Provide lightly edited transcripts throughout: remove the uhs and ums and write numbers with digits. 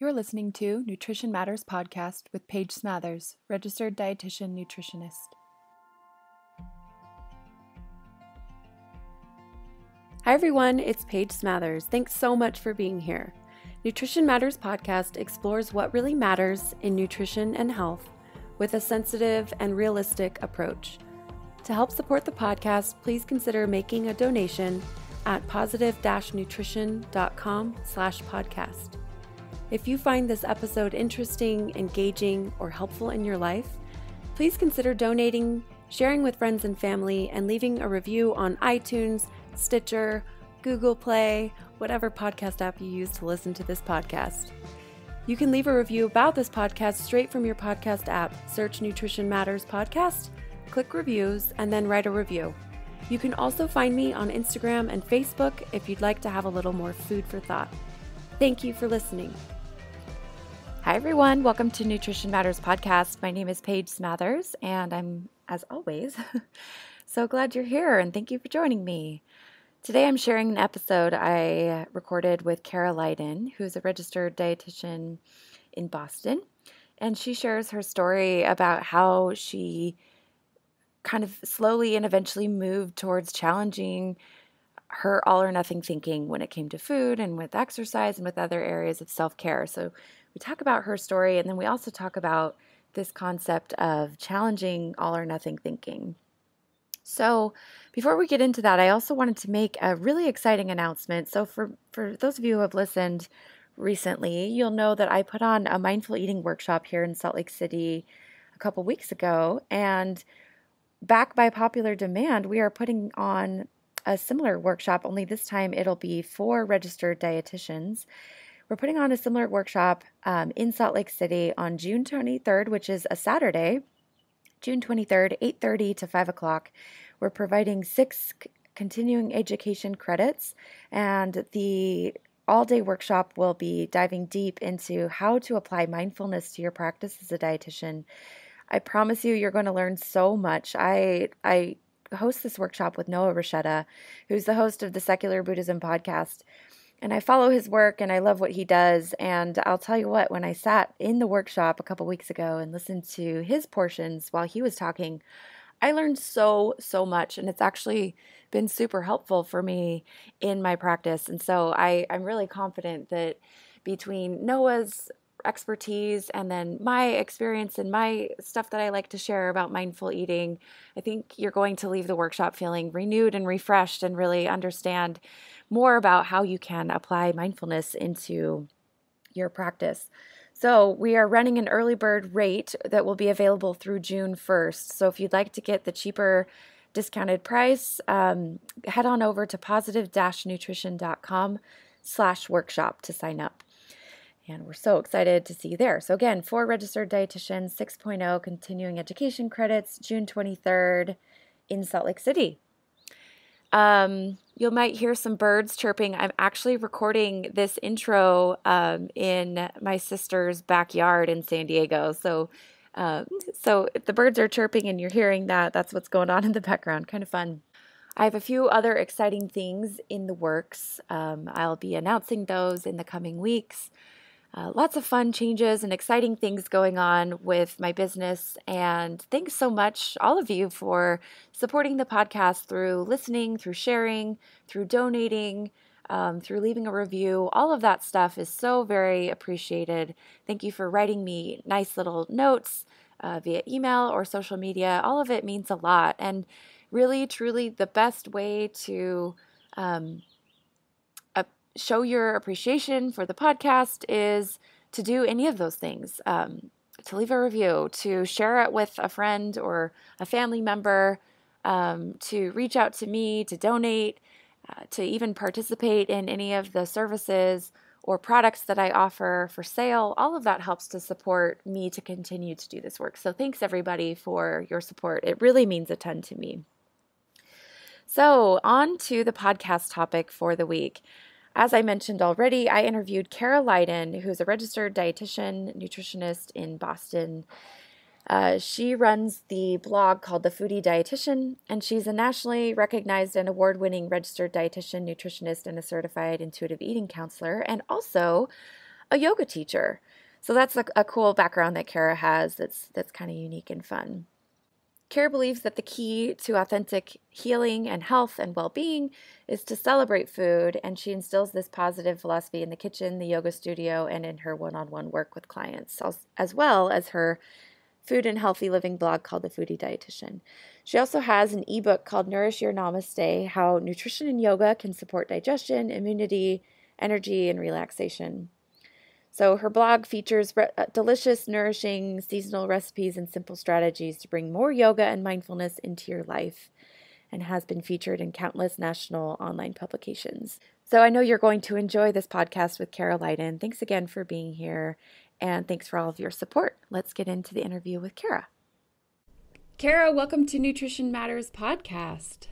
You're listening to Nutrition Matters Podcast with Paige Smathers, registered dietitian nutritionist. Hi everyone, it's Paige Smathers. Thanks so much for being here. Nutrition Matters Podcast explores what really matters in nutrition and health with a sensitive and realistic approach. To help support the podcast, please consider making a donation at positive-nutrition.com/podcast. If you find this episode interesting, engaging, or helpful in your life, please consider donating, sharing with friends and family, and leaving a review on iTunes, Stitcher, Google Play, whatever podcast app you use to listen to this podcast. You can leave a review about this podcast straight from your podcast app. Search Nutrition Matters Podcast, click reviews, and then write a review. You can also find me on Instagram and Facebook if you'd like to have a little more food for thought. Thank you for listening. Hi everyone, welcome to Nutrition Matters Podcast. My name is Paige Smathers, and I'm, as always, so glad you're here, and thank you for joining me. Today I'm sharing an episode I recorded with Kara Leiden, who's a registered dietitian in Boston, and she shares her story about how she kind of slowly and eventually moved towards challenging her all or nothing thinking when it came to food and with exercise and with other areas of self-care. So we talk about her story, and then we also talk about this concept of challenging all or nothing thinking. So before we get into that, I also wanted to make a really exciting announcement. So for those of you who have listened recently, you'll know that I put on a mindful eating workshop here in Salt Lake City a couple weeks ago, and back by popular demand, we are putting on a similar workshop, only this time it'll be for registered dietitians. We're putting on a similar workshop in Salt Lake City on June 23rd, which is a Saturday, June 23rd, 8:30 to 5 o'clock. We're providing 6 continuing education credits, and the all-day workshop will be diving deep into how to apply mindfulness to your practice as a dietitian. I promise you're going to learn so much. I host this workshop with Noah Rasheta, who's the host of the Secular Buddhism podcast. And I follow his work and I love what he does. And I'll tell you what, when I sat in the workshop a couple weeks ago and listened to his portions while he was talking, I learned so much. And it's actually been super helpful for me in my practice. And so I'm really confident that between Noah's expertise and then my experience and my stuff that I like to share about mindful eating, I think you're going to leave the workshop feeling renewed and refreshed and really understand more about how you can apply mindfulness into your practice. So we are running an early bird rate that will be available through June 1st. So if you'd like to get the cheaper discounted price, head on over to positive-nutrition.com/workshop to sign up. And we're so excited to see you there. So again, for registered dietitians, 6.0 continuing education credits, June 23rd in Salt Lake City. You might hear some birds chirping. I'm actually recording this intro in my sister's backyard in San Diego. So if the birds are chirping and you're hearing that, that's what's going on in the background. Kind of fun. I have a few other exciting things in the works. I'll be announcing those in the coming weeks. Lots of fun changes and exciting things going on with my business. And thanks so much, all of you, for supporting the podcast through listening, through sharing, through donating, through leaving a review. All of that stuff is so very appreciated. Thank you for writing me nice little notes via email or social media. All of it means a lot. And really, truly, the best way to show your appreciation for the podcast is to do any of those things, to leave a review, to share it with a friend or a family member, to reach out to me, to donate, to even participate in any of the services or products that I offer for sale. All of that helps to support me to continue to do this work. So thanks everybody for your support. It really means a ton to me. So on to the podcast topic for the week. As I mentioned already, I interviewed Kara Leiden, who's a registered dietitian, nutritionist in Boston. She runs the blog called The Foodie Dietitian, and she's a nationally recognized and award-winning registered dietitian, nutritionist, and a certified intuitive eating counselor, and also a yoga teacher. So that's a cool background that Kara has that's kind of unique and fun. Kara believes that the key to authentic healing and health and well-being is to celebrate food, and she instills this positive philosophy in the kitchen, the yoga studio, and in her one-on-one work with clients, as well as her food and healthy living blog called The Foodie Dietitian. She also has an ebook called Nourish Your Namaste, How Nutrition and Yoga Can Support Digestion, Immunity, Energy, and Relaxation. So her blog features delicious, nourishing, seasonal recipes and simple strategies to bring more yoga and mindfulness into your life, and has been featured in countless national online publications. So I know you're going to enjoy this podcast with Kara Lydon. Thanks again for being here, and thanks for all of your support. Let's get into the interview with Kara. Kara, welcome to Nutrition Matters podcast.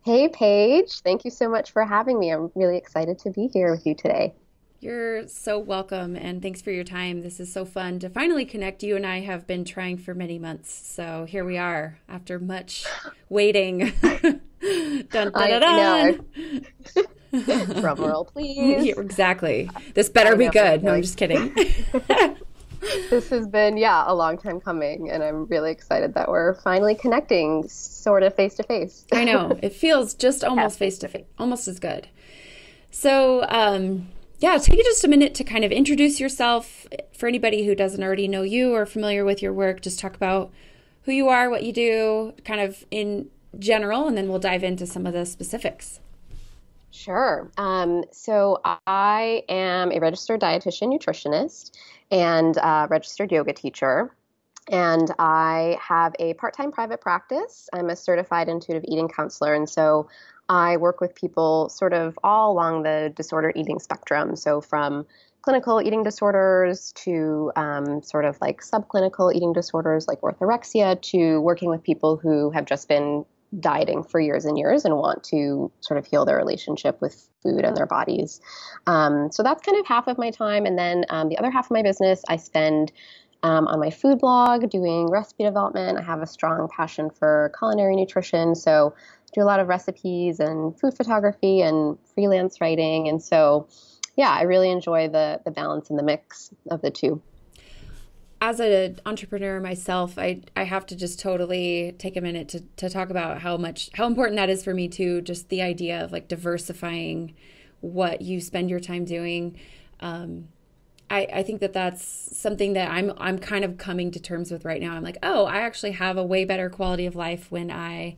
Hey, Paige. Thank you so much for having me. I'm really excited to be here with you today. You're so welcome, and thanks for your time. This is so fun to finally connect. You and I have been trying for many months, so here we are after much waiting. Dun, dun, dun, dun. Drum roll, please. Yeah, exactly. This better be good. No, I'm just kidding. This has been, a long time coming, and I'm really excited that we're finally connecting sort of face to face. I know. It feels just almost face to face, almost as good. So, take just a minute to kind of introduce yourself. For anybody who doesn't already know you or familiar with your work, just talk about who you are, what you do, kind of in general, and then we'll dive into some of the specifics. Sure. So I am a registered dietitian nutritionist and a registered yoga teacher. And I have a part-time private practice. I'm a certified intuitive eating counselor. And so I work with people sort of all along the disordered eating spectrum. So from clinical eating disorders to sort of like subclinical eating disorders like orthorexia, to working with people who have just been dieting for years and years and want to sort of heal their relationship with food and their bodies. So that's kind of half of my time. And then the other half of my business, I spend on my food blog doing recipe development. I have a strong passion for culinary nutrition. So do a lot of recipes and food photography and freelance writing. And so, I really enjoy the balance and the mix of the two. As an entrepreneur myself, I have to just totally take a minute to talk about how important that is for me too. Just the idea of like diversifying what you spend your time doing. I think that's something that I'm kind of coming to terms with right now. I'm like, I actually have a way better quality of life when I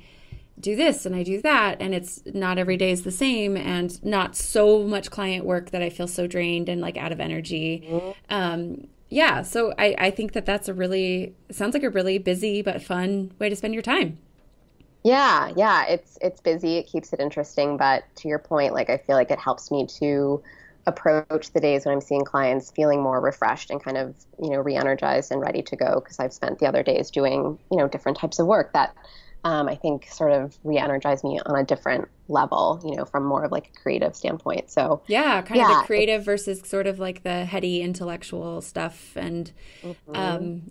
do this and I do that, and it's not every day is the same, and not so much client work that I feel so drained and like out of energy. Mm-hmm. So I think that's it sounds like a really busy but fun way to spend your time. Yeah, it's busy. It keeps it interesting, but to your point, like I feel like it helps me to approach the days when I'm seeing clients feeling more refreshed and kind of, re-energized and ready to go, because I've spent the other days doing, different types of work that I think sort of re-energize me on a different level, from more of like a creative standpoint. So of the creative versus sort of like the heady intellectual stuff, and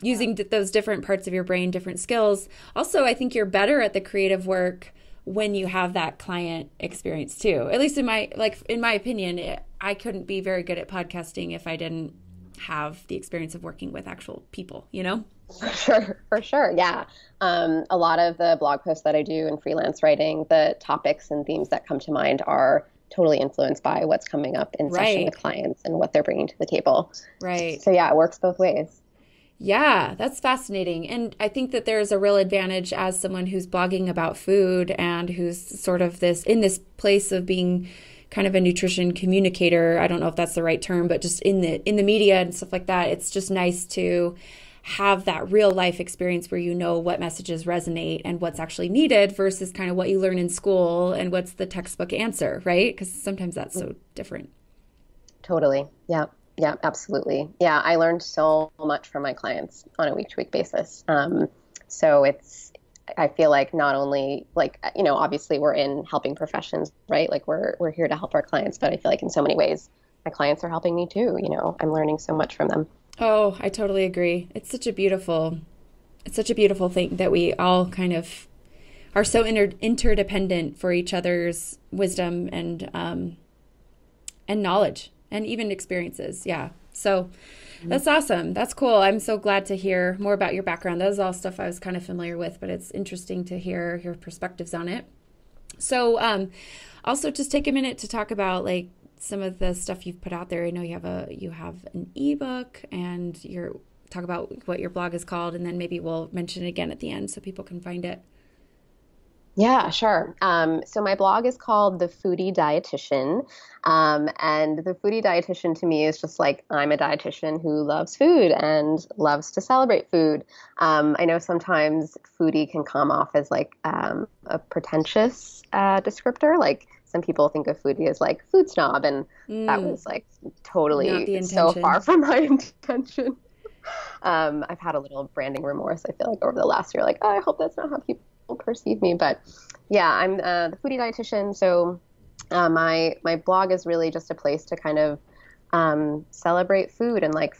using those different parts of your brain, different skills. Also, I think you're better at the creative work when you have that client experience too. At least in my opinion, I couldn't be very good at podcasting if I didn't have the experience of working with actual people, For sure. Yeah. A lot of the blog posts that I do and freelance writing, the topics and themes that come to mind are totally influenced by what's coming up in session with clients and what they're bringing to the table. Right. So it works both ways. Yeah, that's fascinating. And I think that there's a real advantage as someone who's blogging about food and who's sort of in this place of being kind of a nutrition communicator. I don't know if that's the right term, but just in the media and stuff like that. It's just nice to have that real life experience where what messages resonate and what's actually needed versus kind of what you learn in school and what's the textbook answer, right? Because sometimes that's so different. Totally. Yeah. Yeah, absolutely. Yeah, I learned so much from my clients on a week-to-week basis. So I feel like not only obviously we're in helping professions, right? Like we're here to help our clients, but I feel like in so many ways, my clients are helping me too. I'm learning so much from them. Oh, I totally agree. It's such a beautiful thing that we all kind of are so interdependent for each other's wisdom and knowledge and even experiences. Yeah. So that's awesome. That's cool. I'm so glad to hear more about your background. That was all stuff I was kind of familiar with, but it's interesting to hear your perspectives on it. So also just take a minute to talk about like some of the stuff you've put out there. I know you have an ebook, and you're talk about what your blog is called, and then maybe we'll mention it again at the end so people can find it. Yeah, sure. So my blog is called The Foodie Dietitian. And The Foodie Dietitian to me is just like, I'm a dietitian who loves food and loves to celebrate food. I know sometimes foodie can come off as like a pretentious descriptor. Like some people think of foodie as like food snob, and that was like Not the totally so intention. far from my intention. I've had a little branding remorse, I feel like, over the last year. Like, oh, I hope that's not how people perceive me. But yeah, I'm the foodie dietitian. So my blog is really just a place to kind of celebrate food and like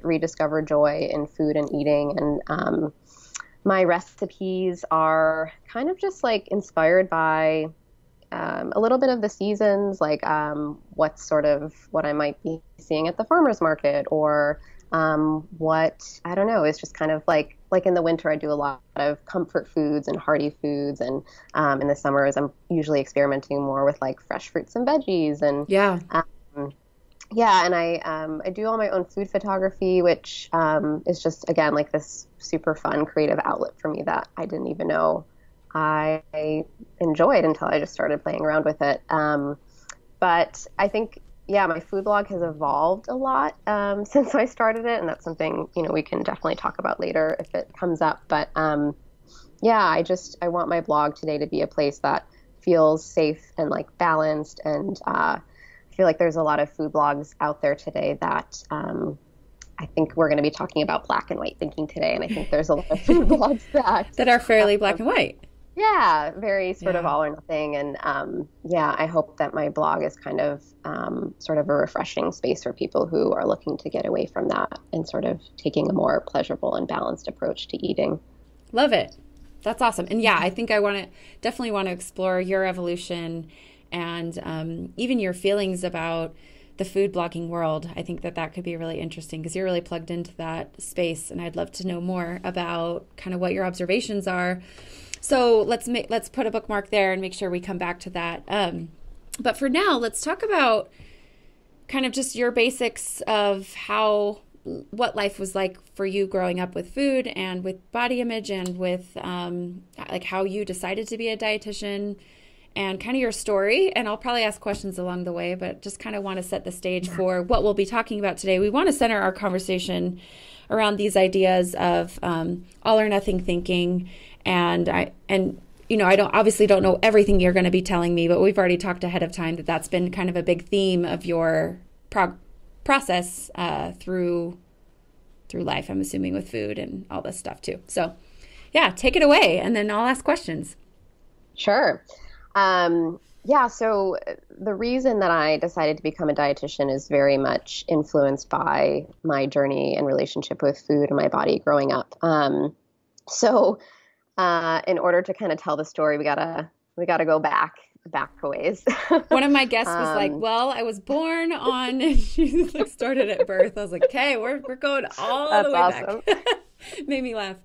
rediscover joy in food and eating. And my recipes are kind of just like inspired by a little bit of the seasons, like what I might be seeing at the farmer's market, or what, I don't know, is just kind of like in the winter, I do a lot of comfort foods and hearty foods. And in the summers, I'm usually experimenting more with like fresh fruits and veggies. And Yeah. yeah, and I do all my own food photography, which is just, again, like this super fun creative outlet for me that I didn't even know I enjoyed until I just started playing around with it. But I think, yeah, my food blog has evolved a lot since I started it, and that's something, we can definitely talk about later if it comes up. But yeah, I want my blog today to be a place that feels safe and like balanced, and I feel like there's a lot of food blogs out there today that I think we're going to be talking about black and white thinking today, and I think there's a lot of food blogs That are fairly black and white. yeah, very sort of Yeah. all or nothing. And yeah, I hope that my blog is kind of sort of a refreshing space for people who are looking to get away from that and sort of taking a more pleasurable and balanced approach to eating. Love it. That's awesome. And yeah, I think I definitely want to explore your evolution and even your feelings about the food blogging world. I think that could be really interesting because you're really plugged into that space, and I'd love to know more about kind of what your observations are. So let's put a bookmark there and make sure we come back to that. But for now, let's talk about kind of just your basics of what life was like for you growing up with food and with body image, and with like how you decided to be a dietitian, and kind of your story. And I'll probably ask questions along the way, but just kind of want to set the stage for what we'll be talking about today. We want to center our conversation around these ideas of all or nothing thinking. And I obviously don't know everything you're going to be telling me, but we've already talked ahead of time that's been kind of a big theme of your process through life, I'm assuming, with food and all this stuff too. So yeah, take it away, and then I'll ask questions. Sure. Yeah, so the reason that I decided to become a dietitian is very much influenced by my journey and relationship with food and my body growing up. So in order to kind of tell the story, we gotta go back a ways. One of my guests was like, "Well, I was born on," and she like started at birth. I was like, "Okay, we're going all the way awesome. back." Made me laugh.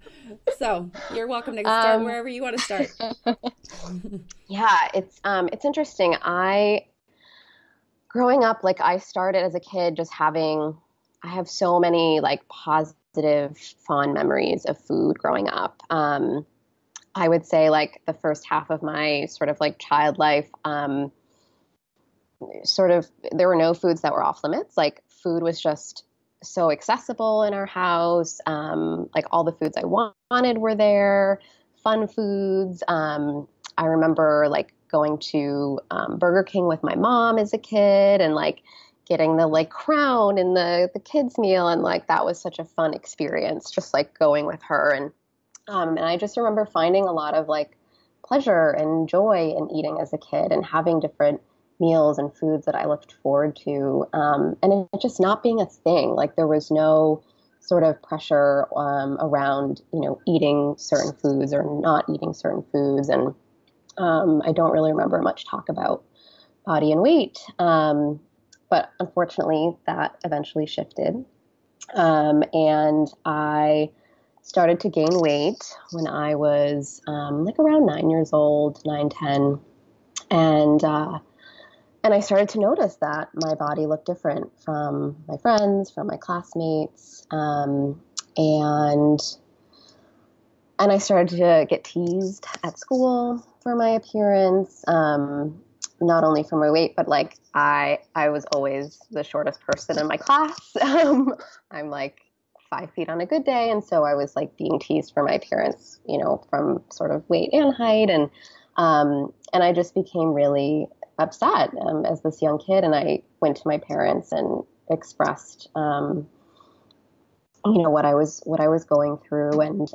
So you're welcome to start wherever you want to start. Yeah, it's interesting. Growing up, like I started as a kid just I have so many like positive, fond memories of food growing up. I would say like the first half of my sort of like child life, there were no foods that were off limits. Like food was just so accessible in our house. Like all the foods I wanted were there, fun foods. I remember like going to Burger King with my mom as a kid, and like getting the like crown and the kids meal. And like, that was such a fun experience, just like going with her. And I just remember finding a lot of like pleasure and joy in eating as a kid, and having different meals and foods that I looked forward to. And it just not being a thing. Like there was no sort of pressure around, eating certain foods or not eating certain foods. And I don't really remember much talk about body and weight. But unfortunately, that eventually shifted. And I started to gain weight when I was like around 9 years old, 9, 10. And I started to notice that my body looked different from my friends, from my classmates. And I started to get teased at school for my appearance, not only for my weight, but like I was always the shortest person in my class. I'm like 5 feet on a good day, and so I was like being teased for my appearance, from sort of weight and height, and I just became really upset as this young kid, and I went to my parents and expressed, what I was going through, and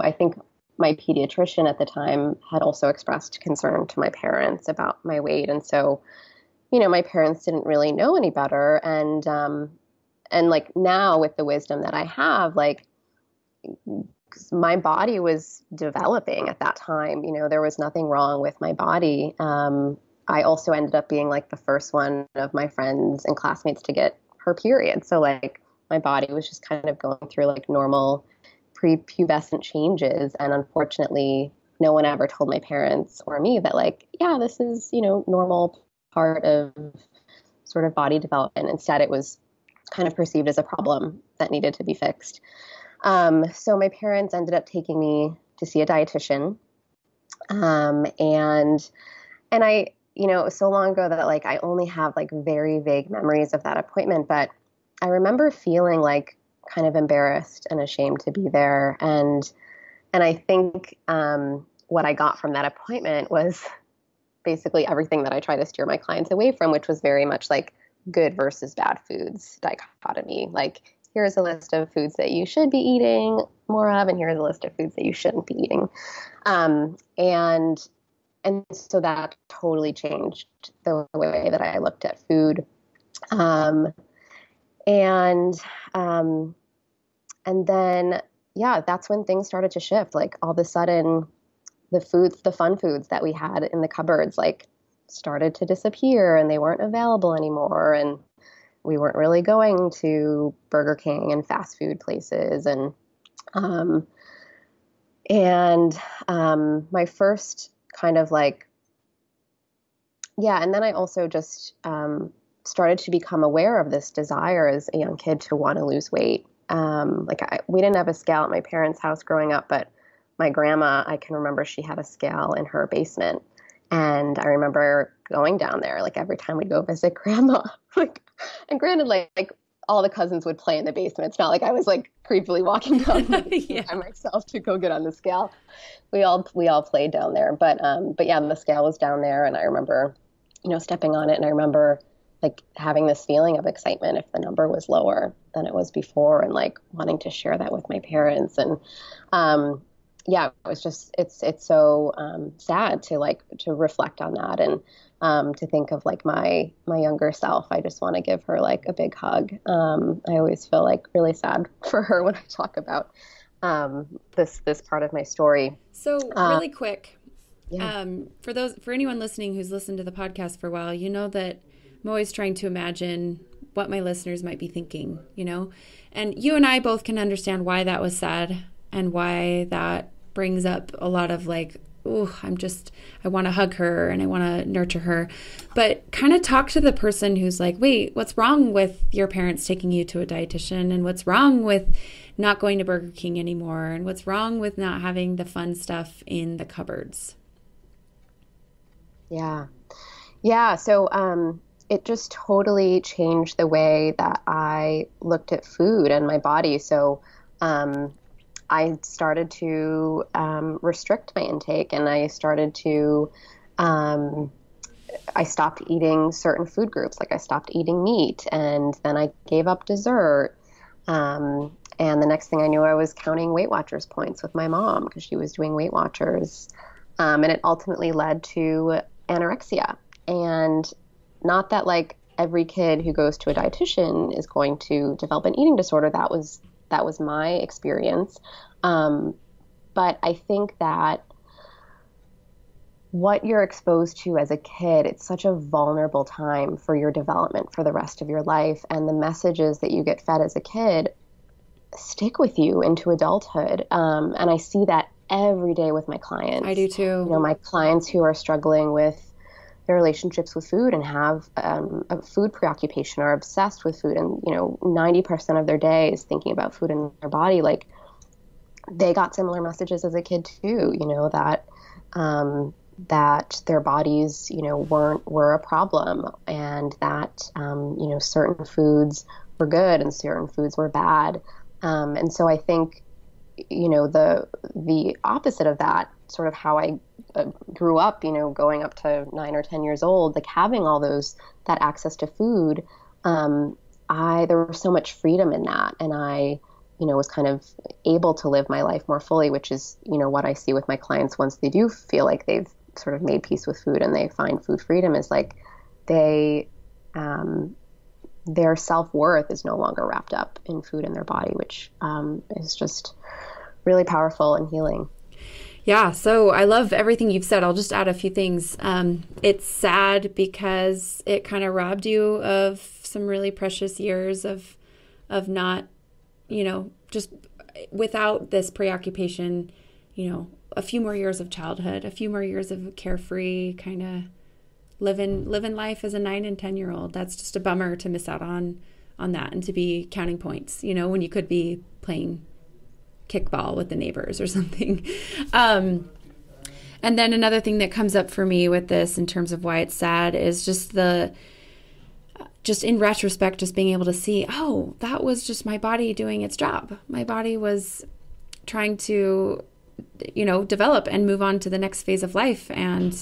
I think my pediatrician at the time had also expressed concern to my parents about my weight. And so, my parents didn't really know any better. And like now with the wisdom that I have, like my body was developing at that time, there was nothing wrong with my body. I also ended up being like the first one of my friends and classmates to get her period. So like my body was just kind of going through like normal prepubescent changes. And unfortunately, no one ever told my parents or me that like, yeah, this is, normal part of sort of body development. Instead, it was kind of perceived as a problem that needed to be fixed. So my parents ended up taking me to see a dietitian. And I, it was so long ago that like, I only have like very vague memories of that appointment, but I remember feeling like kind of embarrassed and ashamed to be there. And I think, what I got from that appointment was basically everything that I try to steer my clients away from, which was very much like good versus bad foods dichotomy. Like, here's a list of foods that you should be eating more of, and here's a list of foods that you shouldn't be eating. And so that totally changed the way that I looked at food. And then, yeah, that's when things started to shift. Like all of a sudden, the fun foods that we had in the cupboards, like started to disappear and they weren't available anymore. And we weren't really going to Burger King and fast food places. And my first kind of like, yeah. And then I also just, started to become aware of this desire as a young kid to want to lose weight. We didn't have a scale at my parents' house growing up, but my grandma, I can remember she had a scale in her basement. And I remember going down there, like every time we'd go visit grandma, and granted, like all the cousins would play in the basement. It's not like I was like creepily walking down by myself to go get on the scale. We all played down there, but yeah, the scale was down there, and I remember, stepping on it, and I remember like having this feeling of excitement if the number was lower than it was before, and like wanting to share that with my parents. And yeah, it was just, it's so sad to reflect on that, and to think of like my younger self. I just want to give her like a big hug. I always feel like really sad for her when I talk about this part of my story. So really quick, yeah. For anyone listening who's listened to the podcast for a while, that I'm always trying to imagine what my listeners might be thinking, and you and I both can understand why that was sad and why that brings up a lot of like, oh, I want to hug her and I want to nurture her. But kind of talk to the person who's like, wait, what's wrong with your parents taking you to a dietitian? And what's wrong with not going to Burger King anymore? And what's wrong with not having the fun stuff in the cupboards? Yeah. Yeah. So, it just totally changed the way that I looked at food and my body. So I started to restrict my intake, and I started to I stopped eating certain food groups. Like I stopped eating meat, and then I gave up dessert. And the next thing I knew, I was counting Weight Watchers points with my mom because she was doing Weight Watchers. And it ultimately led to anorexia. And not that like every kid who goes to a dietitian is going to develop an eating disorder. That was my experience. But I think that what you're exposed to as a kid, it's such a vulnerable time for your development for the rest of your life. And the messages that you get fed as a kid stick with you into adulthood. And I see that every day with my clients. I do too. You know, my clients who are struggling with their relationships with food and have a food preoccupation, are obsessed with food, and 90% of their day is thinking about food in their body. Like, they got similar messages as a kid too, that their bodies, were a problem, and that certain foods were good and certain foods were bad. And so I think, the opposite of that, sort of how I grew up, going up to 9 or 10 years old, like having all that access to food, there was so much freedom in that. And I, was kind of able to live my life more fully, which is, what I see with my clients once they do feel like they've sort of made peace with food and they find food freedom, is like their self-worth is no longer wrapped up in food in their body, which is just really powerful and healing. Yeah, so I love everything you've said. I'll just add a few things. It's sad because it kind of robbed you of some really precious years of not, just without this preoccupation, a few more years of childhood, a few more years of carefree kind of living life as a 9 and 10-year-old. That's just a bummer to miss out on that, and to be counting points, when you could be playing kickball with the neighbors or something. And then another thing that comes up for me with this in terms of why it's sad is just in retrospect, just being able to see, oh, that was just my body doing its job. My body was trying to, develop and move on to the next phase of life. And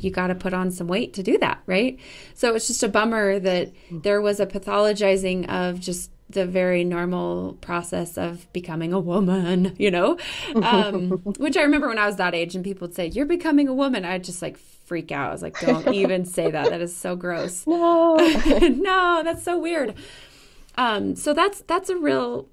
you got to put on some weight to do that, right? So it's just a bummer that there was a pathologizing of just the very normal process of becoming a woman, which I remember when I was that age and people would say, "You're becoming a woman." I'd just like freak out. I was like, don't even say that. That is so gross. No, no, that's so weird. So that's a real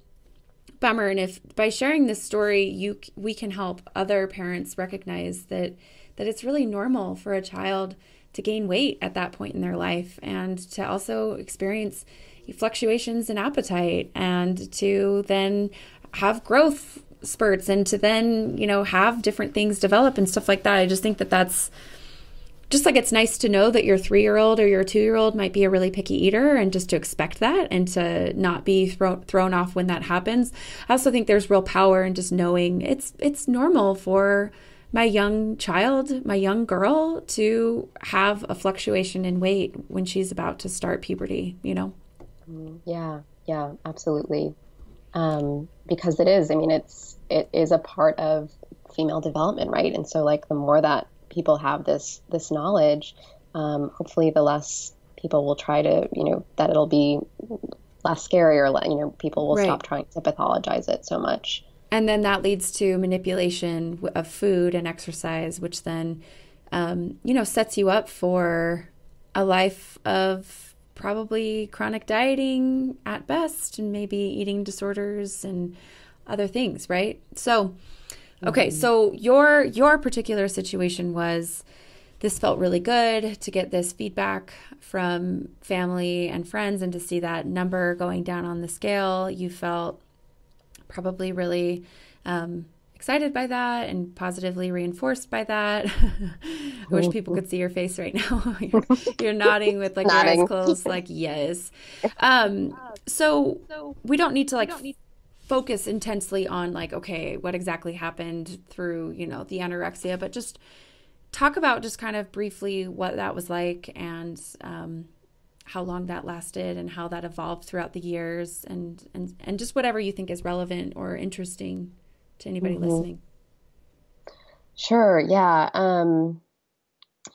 bummer. And if by sharing this story, we can help other parents recognize that it's really normal for a child to gain weight at that point in their life, and to also experience fluctuations in appetite, and to then have growth spurts, and to then, have different things develop and stuff like that. I just think that that's just like, it's nice to know that your 3-year-old or your 2-year-old might be a really picky eater, and just to expect that and to not be thrown off when that happens. I also think there's real power in just knowing it's normal for my young child, my young girl, to have a fluctuation in weight when she's about to start puberty, Yeah, absolutely. Because it is a part of female development, right? And so, like, the more that people have this knowledge, hopefully the less people will try to, that it'll be less scary, or people will stop trying to pathologize it so much. And then that leads to manipulation of food and exercise, which then, sets you up for a life of probably chronic dieting at best, and maybe eating disorders and other things, right? So, okay, so your particular situation was, this felt really good to get this feedback from family and friends, and to see that number going down on the scale. You felt probably really excited by that and positively reinforced by that. I wish people could see your face right now. You're nodding with like your eyes closed, like, yes. So we don't need to focus intensely on like, okay, what exactly happened through, the anorexia, but just talk about just kind of briefly what that was like, and how long that lasted, and how that evolved throughout the years, and just whatever you think is relevant or interesting to anybody listening. Sure. Yeah.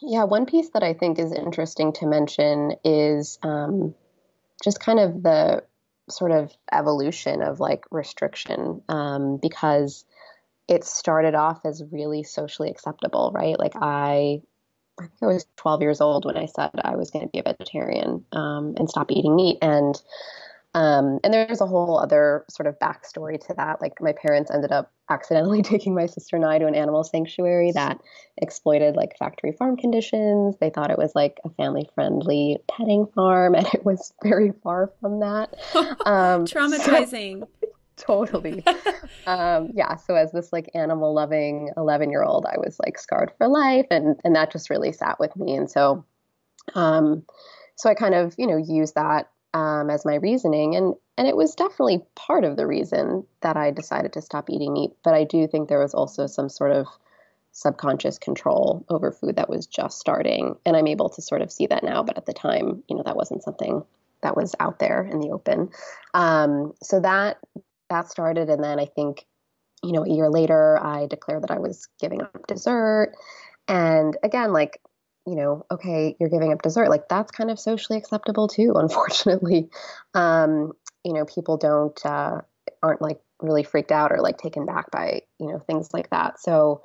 One piece that I think is interesting to mention is just kind of the sort of evolution of like restriction, because it started off as really socially acceptable, right? Like I think I was 12 years old when I said I was going to be a vegetarian and stop eating meat. And And there's a whole other sort of backstory to that. Like my parents ended up accidentally taking my sister and I to an animal sanctuary that exploited like factory farm conditions. They thought it was like a family friendly petting farm, and it was very far from that. Traumatizing. Totally. Yeah. So as this like animal loving 11-year-old, I was like scarred for life, and that just really sat with me. And so I kind of, used that as my reasoning, and it was definitely part of the reason that I decided to stop eating meat. But I do think there was also some sort of subconscious control over food that was just starting, and I'm able to sort of see that now. But at the time, that wasn't something that was out there in the open. So that started, and then I think, a year later, I declared that I was giving up dessert, and again, like, okay, you're giving up dessert. Like that's kind of socially acceptable too, unfortunately. People aren't like really freaked out or like taken back by, things like that. So,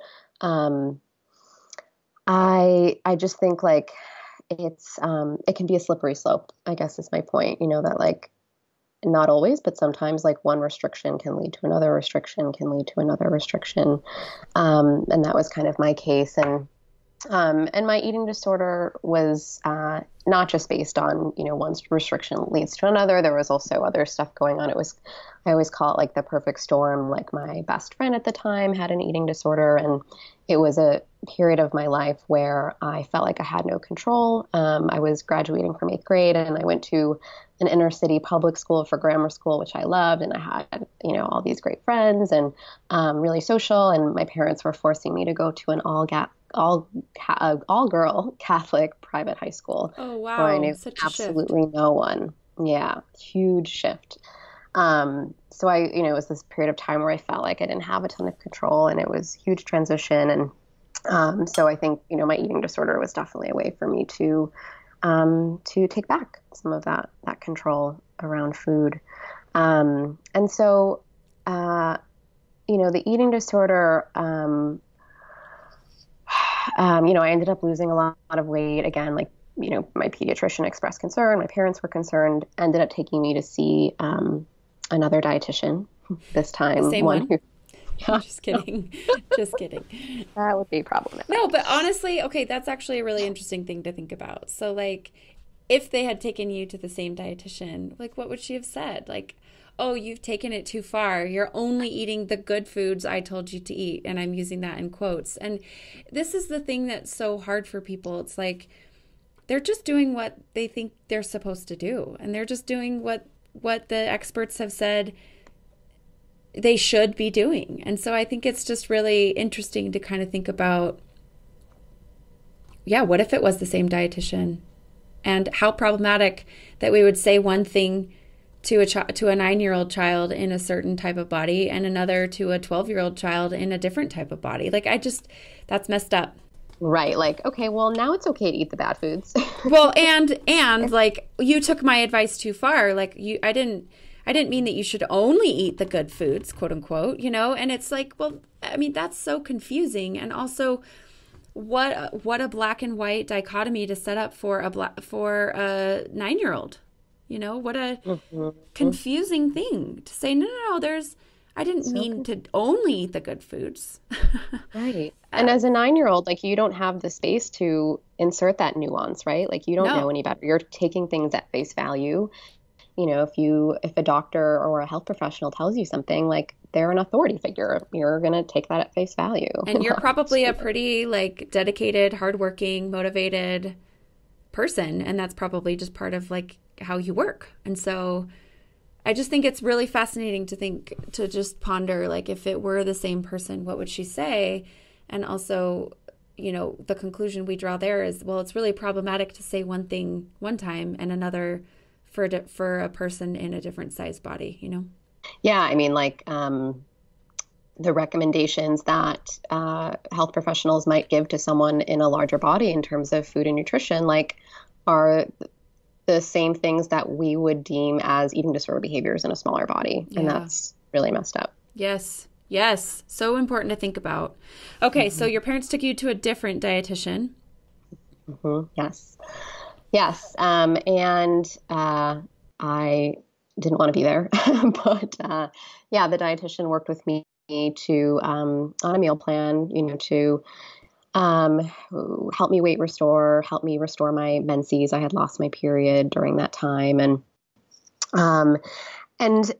I just think like it can be a slippery slope, I guess is my point, that like, not always, but sometimes like one restriction can lead to another restriction, can lead to another restriction. And that was kind of my case. And my eating disorder was not just based on, one restriction leads to another. There was also other stuff going on. I always call it like the perfect storm. Like my best friend at the time had an eating disorder, and it was a period of my life where I felt like I had no control. I was graduating from 8th grade, and I went to an inner city public school for grammar school, which I loved. And I had, all these great friends and really social. And my parents were forcing me to go to an all-girl Catholic private high school. Oh, wow. Where I knew Such a absolutely shift. no one. Yeah, huge shift. So it was this period of time where I felt like I didn't have a ton of control, and it was a huge transition. And so I think, my eating disorder was definitely a way for me to take back some of that control around food. And so, the eating disorder, I ended up losing a lot of weight. Again, like, my pediatrician expressed concern. My parents were concerned, ended up taking me to see another dietitian this time. Same one? Yeah, Just kidding. Just kidding. that would be problematic. No, but honestly, okay, that's actually a really interesting thing to think about. So, like, if they had taken you to the same dietitian, like, what would she have said? Like, oh, you've taken it too far. You're only eating the good foods I told you to eat. And I'm using that in quotes. And this is the thing that's so hard for people. It's like they're just doing what they think they're supposed to do. And they're just doing what the experts have said they should be doing. And so I think it's just really interesting to kind of think about, yeah, what if it was the same dietitian? And how problematic that we would say one thing to a 9-year-old child in a certain type of body and another to a 12-year-old child in a different type of body. Like, that's messed up. Right. Like, okay, well, now it's okay to eat the bad foods. Well, and like, you took my advice too far. Like, I didn't mean that you should only eat the good foods, quote unquote, and it's like, well, I mean, that's so confusing. And also, what a black and white dichotomy to set up for a 9-year-old. What a confusing thing to say. No, I didn't mean to only eat the good foods. Right. And as a 9-year-old, like, you don't have the space to insert that nuance, right? Like, you don't know any better. You're taking things at face value. If a doctor or a health professional tells you something, like, they're an authority figure, you're going to take that at face value. And you're probably a pretty, like, dedicated, hardworking, motivated person. And that's probably just part of, like, how you work. And so I just think it's really fascinating to just ponder, like, if it were the same person, what would she say? And also, the conclusion we draw there is, well, it's really problematic to say one thing one time and another for a person in a different size body, Yeah, I mean, like, the recommendations that health professionals might give to someone in a larger body in terms of food and nutrition, like, are the same things that we would deem as eating disorder behaviors in a smaller body. Yeah. And that's really messed up. Yes. So important to think about. Okay. So your parents took you to a different dietitian. Yes. And I didn't want to be there. But yeah, the dietitian worked with me to on a meal plan, to help me weight restore, help me restore my menses. I had lost my period during that time. Um, and,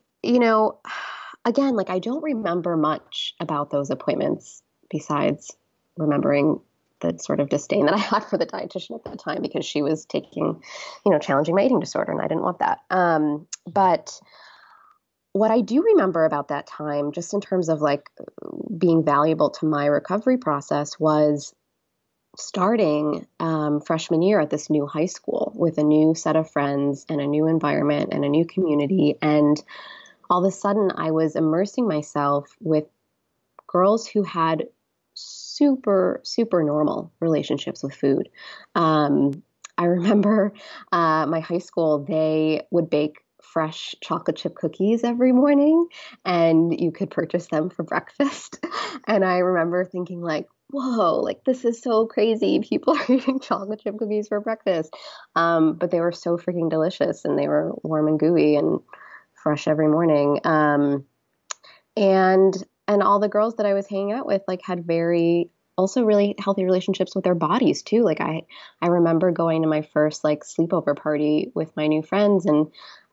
again, like I don't remember much about those appointments besides remembering the sort of disdain that I had for the dietitian at the time because she was challenging my eating disorder and I didn't want that. But what I do remember about that time, just in terms of like being valuable to my recovery process, was starting freshman year at this new high school with a new set of friends and a new environment and a new community. And all of a sudden I was immersing myself with girls who had super, super normal relationships with food. I remember my high school, they would bake fresh chocolate chip cookies every morning and you could purchase them for breakfast. And I remember thinking like, whoa, like this is so crazy. People are eating chocolate chip cookies for breakfast. But they were so freaking delicious and they were warm and gooey and fresh every morning. And all the girls that I was hanging out with like had also really healthy relationships with their bodies too. Like I remember going to my first like sleepover party with my new friends and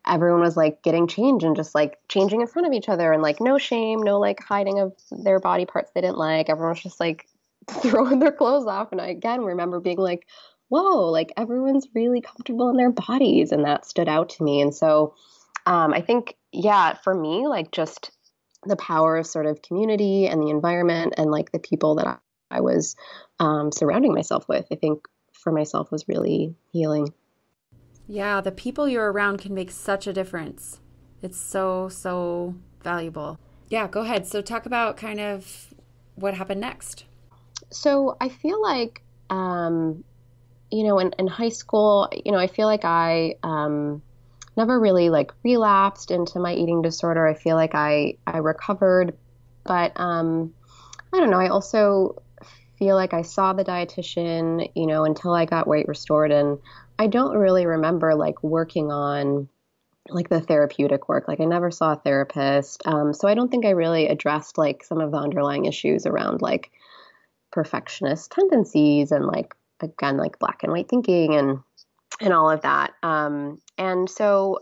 everyone was like getting changed and just like changing in front of each other and like no shame, no like hiding of their body parts they didn't like. Everyone was just like throwing their clothes off. And I again remember being like, whoa, like everyone's really comfortable in their bodies. And that stood out to me. And so I think, yeah, for me, like just the power of sort of community and the environment and like the people that I was surrounding myself with, I think for myself was really healing. Yeah, the people you're around can make such a difference. It's so, so valuable. Yeah, go ahead. So talk about kind of what happened next. So I feel like, in high school, I feel like I never really like relapsed into my eating disorder. I feel like I recovered, but I don't know. I also feel like I saw the dietitian, until I got weight restored, and I don't really remember like working on like the therapeutic work. Like I never saw a therapist. So I don't think I really addressed like some of the underlying issues around like perfectionist tendencies and like, again, like black and white thinking and all of that. And so,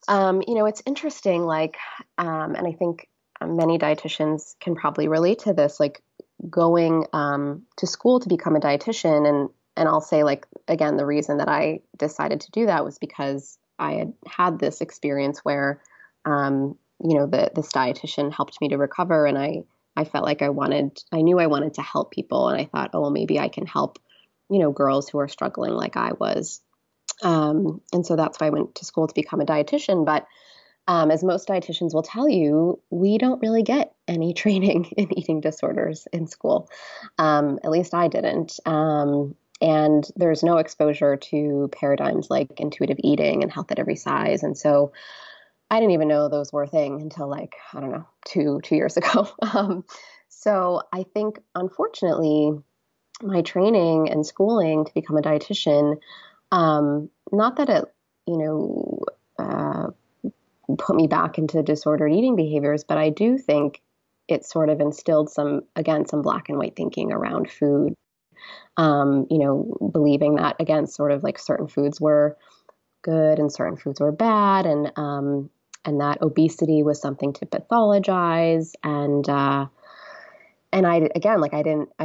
it's interesting, like, and I think many dietitians can probably relate to this, like going to school to become a dietitian. And I'll say like, again, the reason that I decided to do that was because I had this experience where, this dietitian helped me to recover. And I felt like I knew I wanted to help people. And I thought, oh, well, maybe I can help, girls who are struggling like I was. And so that's why I went to school to become a dietitian. But as most dietitians will tell you, we don't really get any training in eating disorders in school. At least I didn't. And there's no exposure to paradigms like intuitive eating and health at every size. And so I didn't even know those were a thing until like, I don't know, two years ago. So I think, unfortunately, my training and schooling to become a dietitian, not that it, put me back into disordered eating behaviors, but I do think it sort of instilled some black and white thinking around food. Believing that, again, sort of like certain foods were good and certain foods were bad, and that obesity was something to pathologize. And I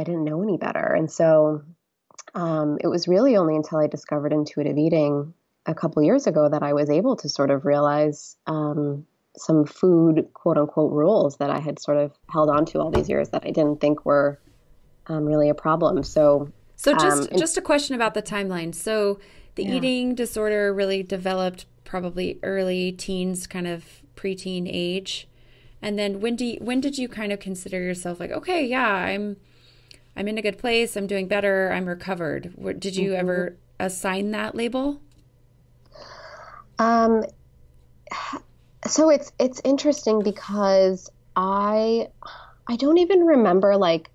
didn't know any better. And so it was really only until I discovered intuitive eating a couple years ago that I was able to sort of realize some food, quote unquote, rules that I had sort of held on to all these years that I didn't think were really a problem. So just a question about the timeline. So the eating disorder really developed probably early teens, kind of preteen age. And then when did you kind of consider yourself like, okay, yeah, I'm in a good place, I'm doing better, I'm recovered? Did you ever assign that label? So it's interesting because I don't even remember like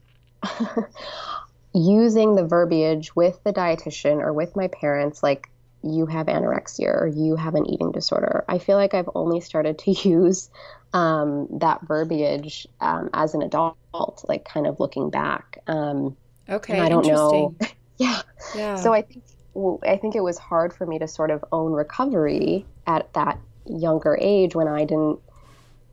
using the verbiage with the dietitian or with my parents, like you have anorexia or you have an eating disorder. I feel like I've only started to use that verbiage as an adult, like kind of looking back. Okay, and I don't know. interesting. Yeah. Yeah. So I think it was hard for me to sort of own recovery at that younger age when I didn't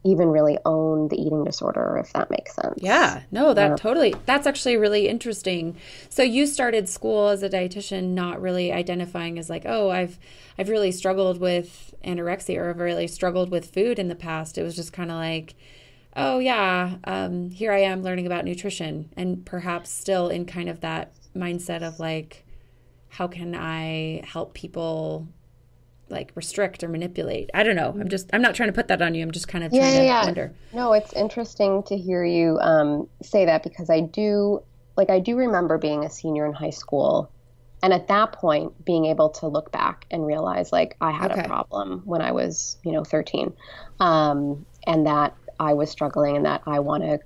even really own the eating disorder, if that makes sense. Yeah, no, that's actually really interesting. So you started school as a dietitian, not really identifying as like, oh, I've really struggled with anorexia or I've really struggled with food in the past. It was just kind of like, oh yeah, here I am learning about nutrition, and perhaps still in kind of that mindset of like, how can I help people like restrict or manipulate? I don't know. I'm not trying to put that on you. I'm just kind of trying to Yeah. wonder. No, it's interesting to hear you say that because I do remember being a senior in high school, and at that point being able to look back and realize like I had a Okay. problem when I was, 13, and that I was struggling and that I want to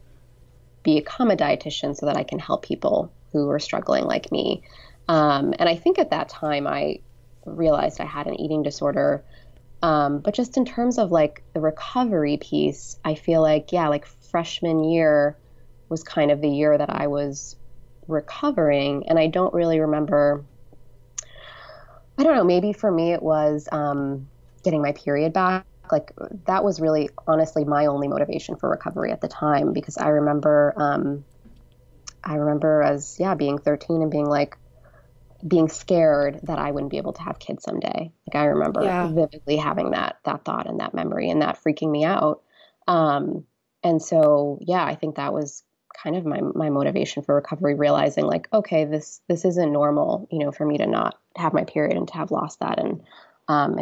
become a dietitian so that I can help people who are struggling like me. And I think at that time I realized I had an eating disorder. But just in terms of like the recovery piece, I feel like, yeah, like freshman year was kind of the year that I was recovering. And I don't really remember, I don't know, maybe for me it was getting my period back. Like that was really honestly my only motivation for recovery at the time, because I remember as, yeah, being 13 and being scared that I wouldn't be able to have kids someday. Like I remember Yeah. vividly having that thought and that memory and that freaking me out. And so, yeah, I think that was kind of my motivation for recovery, realizing like, okay, this isn't normal, for me to not have my period and to have lost that, and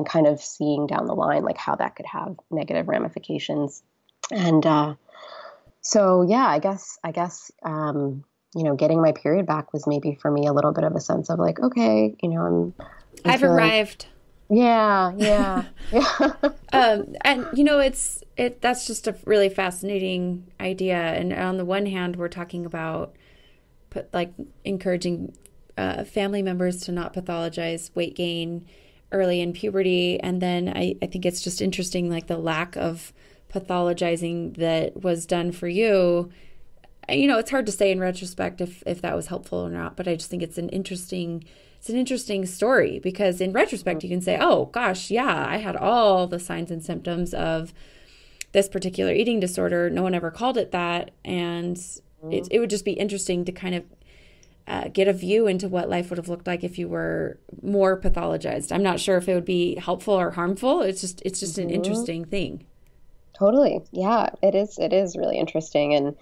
kind of seeing down the line like how that could have negative ramifications. And so, yeah, getting my period back was maybe for me a little bit of a sense of like, okay, I'm I've feeling, arrived. yeah, yeah, yeah. And that's just a really fascinating idea. And on the one hand, we're talking about encouraging family members to not pathologize weight gain early in puberty. And then I think it's just interesting, like the lack of pathologizing that was done for you. It's hard to say in retrospect if that was helpful or not, but I just think it's an interesting story, because in retrospect you can say, oh gosh, yeah, I had all the signs and symptoms of this particular eating disorder. No one ever called it that. And it would just be interesting to kind of get a view into what life would have looked like if you were more pathologized. I'm not sure if it would be helpful or harmful. It's just an interesting thing. Totally. Yeah, it is. It is really interesting. And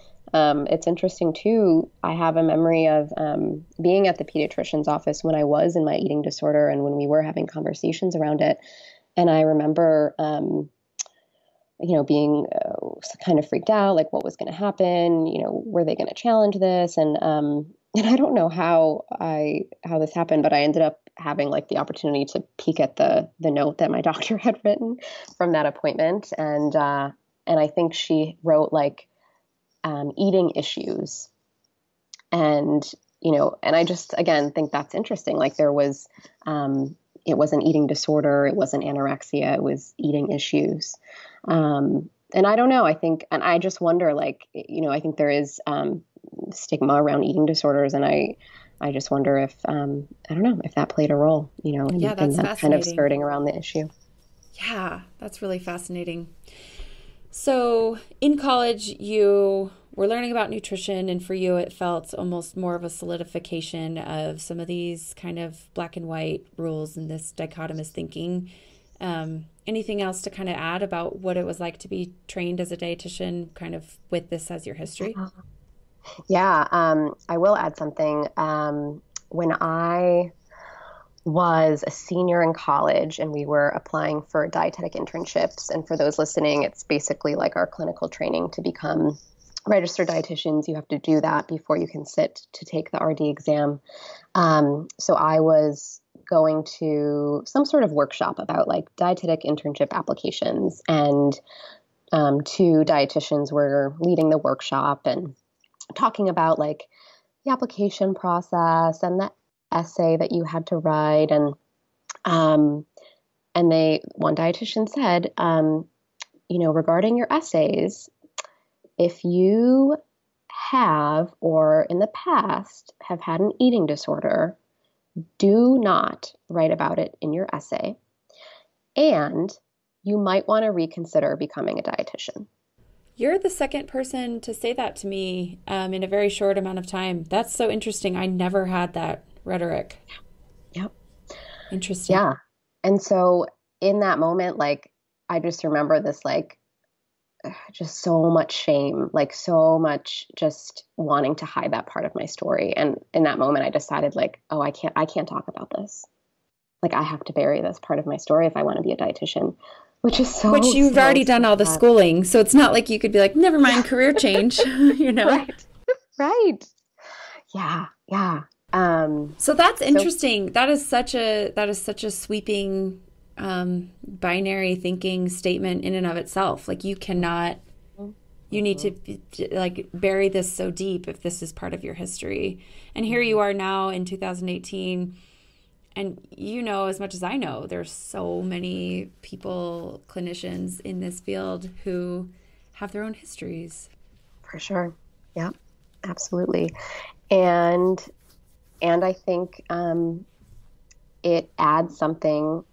it's interesting too. I have a memory of being at the pediatrician's office when I was in my eating disorder and when we were having conversations around it. And I remember, being kind of freaked out, like what was going to happen, were they going to challenge this? And I don't know how this happened, but I ended up having like the opportunity to peek at the note that my doctor had written from that appointment. And I think she wrote like, eating issues. And, and I just, again, think that's interesting. Like there was, it wasn't eating disorder. It wasn't anorexia. It was eating issues. And I don't know, I think, and I just wonder, like, I think there is, stigma around eating disorders. And I just wonder if, I don't know if that played a role, in, Yeah, that's in that kind of fascinating. skirting around the issue. Yeah, that's really fascinating. So in college, you were learning about nutrition, and for you, it felt almost more of a solidification of some of these kind of black and white rules and this dichotomous thinking. Anything else to kind of add about what it was like to be trained as a dietitian, kind of with this as your history? Yeah, I will add something. When I was a senior in college and we were applying for dietetic internships, and for those listening, it's basically like our clinical training to become registered dietitians. You have to do that before you can sit to take the RD exam. So I was going to some sort of workshop about like dietetic internship applications, and two dietitians were leading the workshop and talking about like the application process and the essay that you had to write. And Um, and one dietitian said, regarding your essays, if you have or in the past have had an eating disorder, do not write about it in your essay. And you might want to reconsider becoming a dietitian. You're the second person to say that to me in a very short amount of time. That's so interesting. I never had that rhetoric. Yep. Interesting. Yeah. And so in that moment, like, I just remember this, like, just so much shame, like so much just wanting to hide that part of my story. And in that moment, I decided, like, oh, I can't talk about this. Like, I have to bury this part of my story if I want to be a dietitian, which you've already done all the schooling. So it's not like you could be like, never mind, career change, Right. Right. Yeah. Yeah. So that's interesting. That is such a sweeping binary thinking statement in and of itself. Like, you need to like bury this so deep if this is part of your history. And here you are now in 2018, and as much as I know, there's so many people, clinicians in this field who have their own histories. For sure. Yeah, absolutely. And I think it adds something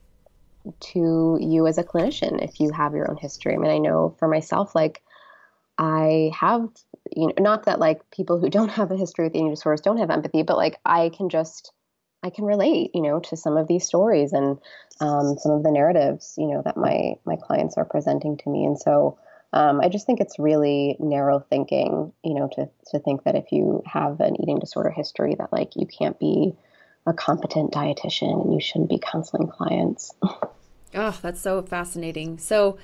to you as a clinician if you have your own history. I mean, I know for myself, like, I have, not that like people who don't have a history with eating disorders don't have empathy, but like I can relate, to some of these stories and some of the narratives, that my clients are presenting to me. And so I just think it's really narrow thinking, to think that if you have an eating disorder history that, like, you can't be a competent dietitian and you shouldn't be counseling clients. Oh, that's so fascinating. So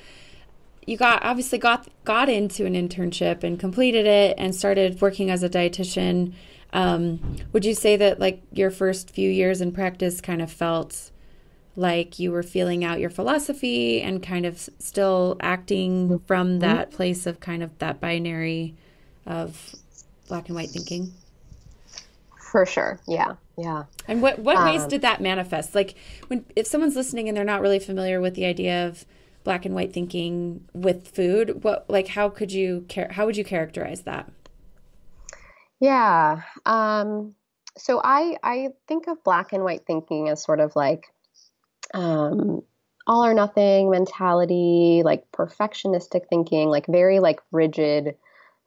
you obviously got into an internship and completed it and started working as a dietitian. Would you say that, like, your first few years in practice kind of felt like you were feeling out your philosophy and kind of still acting from that place of kind of that binary of black and white thinking? For sure. Yeah. Yeah. And what ways did that manifest? Like, if someone's listening and they're not really familiar with the idea of black and white thinking with food, how would you characterize that? Yeah. So I think of black and white thinking as sort of like all or nothing mentality, like perfectionistic thinking, like very like rigid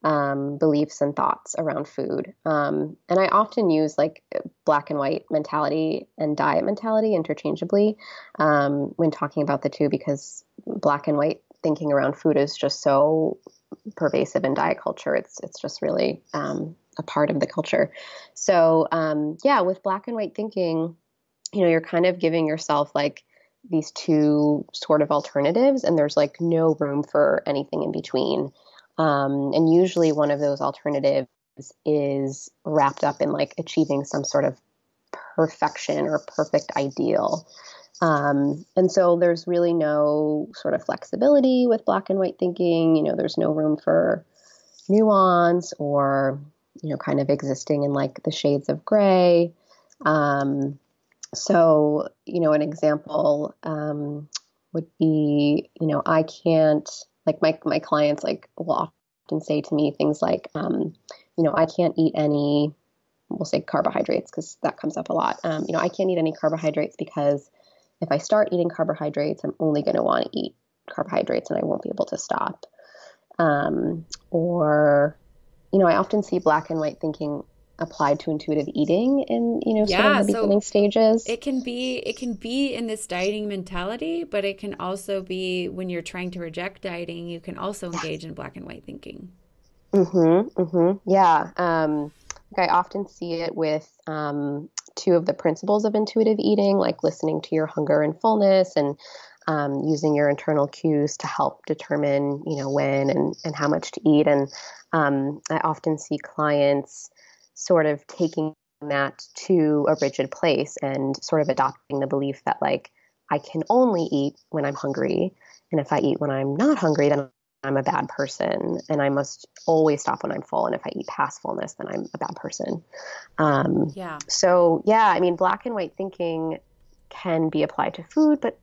beliefs and thoughts around food. And I often use like black and white mentality and diet mentality interchangeably when talking about the two, because black and white thinking around food is just so pervasive in diet culture. It's just really a part of the culture. So with black and white thinking, you're kind of giving yourself like these two sort of alternatives, and there's like no room for anything in between. And usually one of those alternatives is wrapped up in like achieving some sort of perfection or perfect ideal. And so there's really no sort of flexibility with black and white thinking. There's no room for nuance or, kind of existing in like the shades of gray. So, an example would be, I can't, like my clients like will often say to me things like, I can't eat any, we'll say carbohydrates, because that comes up a lot. I can't eat any carbohydrates because if I start eating carbohydrates, I'm only going to want to eat carbohydrates and I won't be able to stop. Or, I often see black and white thinking applied to intuitive eating in, sort of the beginning stages. It can be in this dieting mentality, but it can also be when you're trying to reject dieting, you can also engage in black and white thinking. Yeah. I often see it with two of the principles of intuitive eating, like listening to your hunger and fullness and using your internal cues to help determine, when and how much to eat. And I often see clients sort of taking that to a rigid place and sort of adopting the belief that like, I can only eat when I'm hungry. And if I eat when I'm not hungry, then I'm a bad person and I must always stop when I'm full. And if I eat past fullness, then I'm a bad person. So yeah, I mean, black and white thinking can be applied to food, but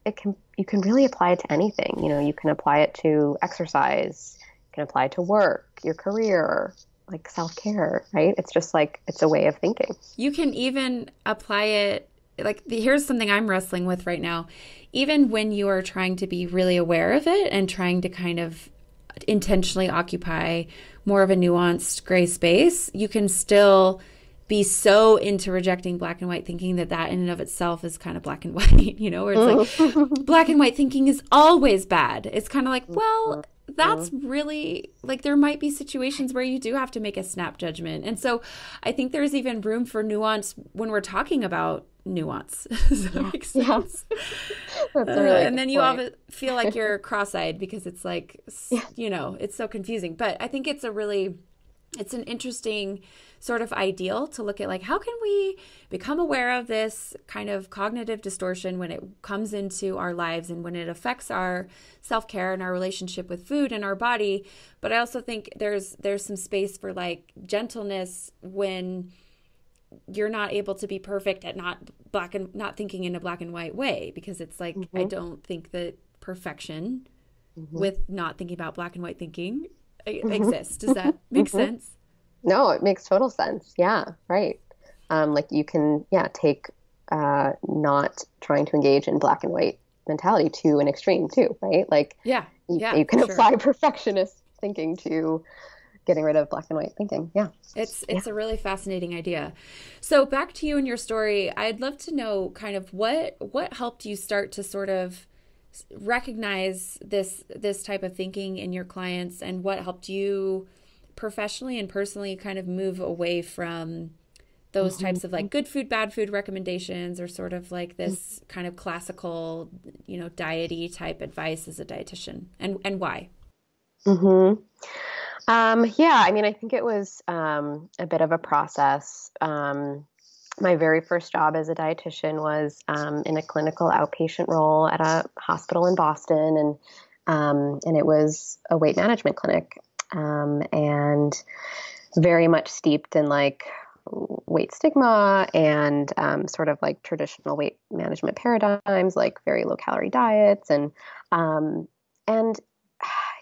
you can really apply it to anything. You can apply it to exercise, you can apply it to work, your career, like self-care, right? It's just like, it's a way of thinking. You can even apply it, like, here's something I'm wrestling with right now. Even when you are trying to be really aware of it and trying to kind of intentionally occupy more of a nuanced gray space, you can still be so into rejecting black and white thinking that in and of itself is kind of black and white, where it's like black and white thinking is always bad. It's kind of like, well, that's really like, there might be situations where you do have to make a snap judgment. And so I think there's even room for nuance when we're talking about nuance. Does that make sense? That's a really and then you point. all feel like you're cross-eyed because it's like, it's so confusing. But I think it's an interesting sort of ideal to look at, like, how can we become aware of this kind of cognitive distortion when it comes into our lives and when it affects our self-care and our relationship with food and our body. But I also think there's some space for like gentleness when you're not able to be perfect at not thinking in a black and white way, because it's like, I don't think that perfection with not thinking about black and white thinking exists. Does that make sense? No, it makes total sense. Yeah, right. Like you can, take not trying to engage in black and white mentality to an extreme too, right? Like, you can apply perfectionist thinking to getting rid of black and white thinking. Yeah. It's a really fascinating idea. So back to you and your story, I'd love to know kind of what helped you start to sort of recognize this type of thinking in your clients, and what helped you professionally and personally kind of move away from those types of like good food, bad food recommendations, or sort of like this kind of classical, diety type advice as a dietitian, and why? I mean, I think it was a bit of a process. My very first job as a dietitian was in a clinical outpatient role at a hospital in Boston, and it was a weight management clinic, and very much steeped in like weight stigma and sort of like traditional weight management paradigms, like very low calorie diets, and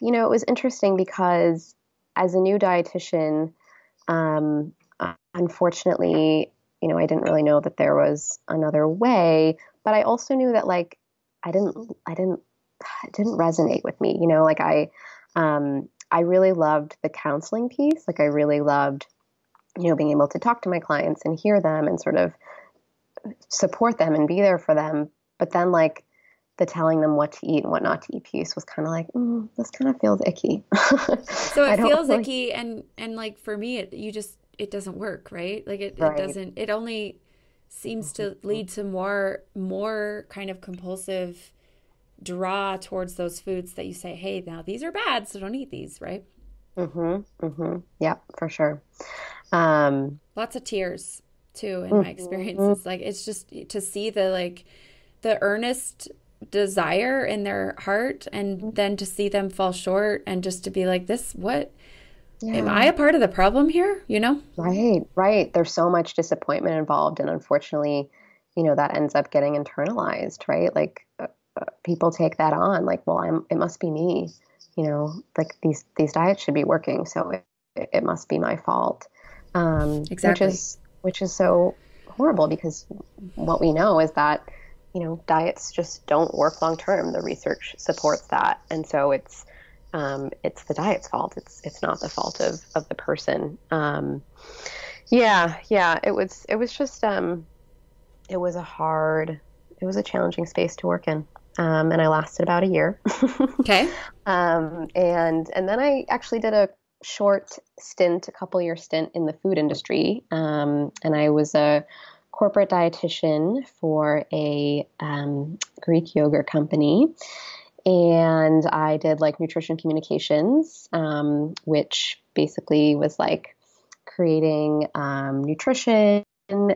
it was interesting because as a new dietitian, unfortunately, I didn't really know that there was another way, but I also knew that like it didn't resonate with me. Like I really loved the counseling piece. Like I really loved, being able to talk to my clients and hear them and sort of support them and be there for them. But then like the telling them what to eat and what not to eat piece was kind of like, this kind of feels icky. So it feels icky, and like for me, it doesn't work, right? Like it doesn't. It only seems to lead to more kind of compulsive draw towards those foods that you say, hey, now these are bad, so don't eat these, right? Yeah, for sure. Lots of tears too in my experience. It's like, it's just to see the earnest desire in their heart, and then to see them fall short, and just to be like, am I a part of the problem here? Right. There's so much disappointment involved, and unfortunately, that ends up getting internalized, right? Like people take that on, like, well, it must be me, like these diets should be working, so it must be my fault. Exactly. Which is so horrible, because what we know is that diets just don't work long term. The research supports that, and so it's the diet's fault. It's not the fault of the person. It was just it was a challenging space to work in, and I lasted about a year. Okay. And then I actually did a couple-year stint in the food industry, and I was a corporate dietitian for a Greek yogurt company, and I did like nutrition communications, which basically was like creating nutrition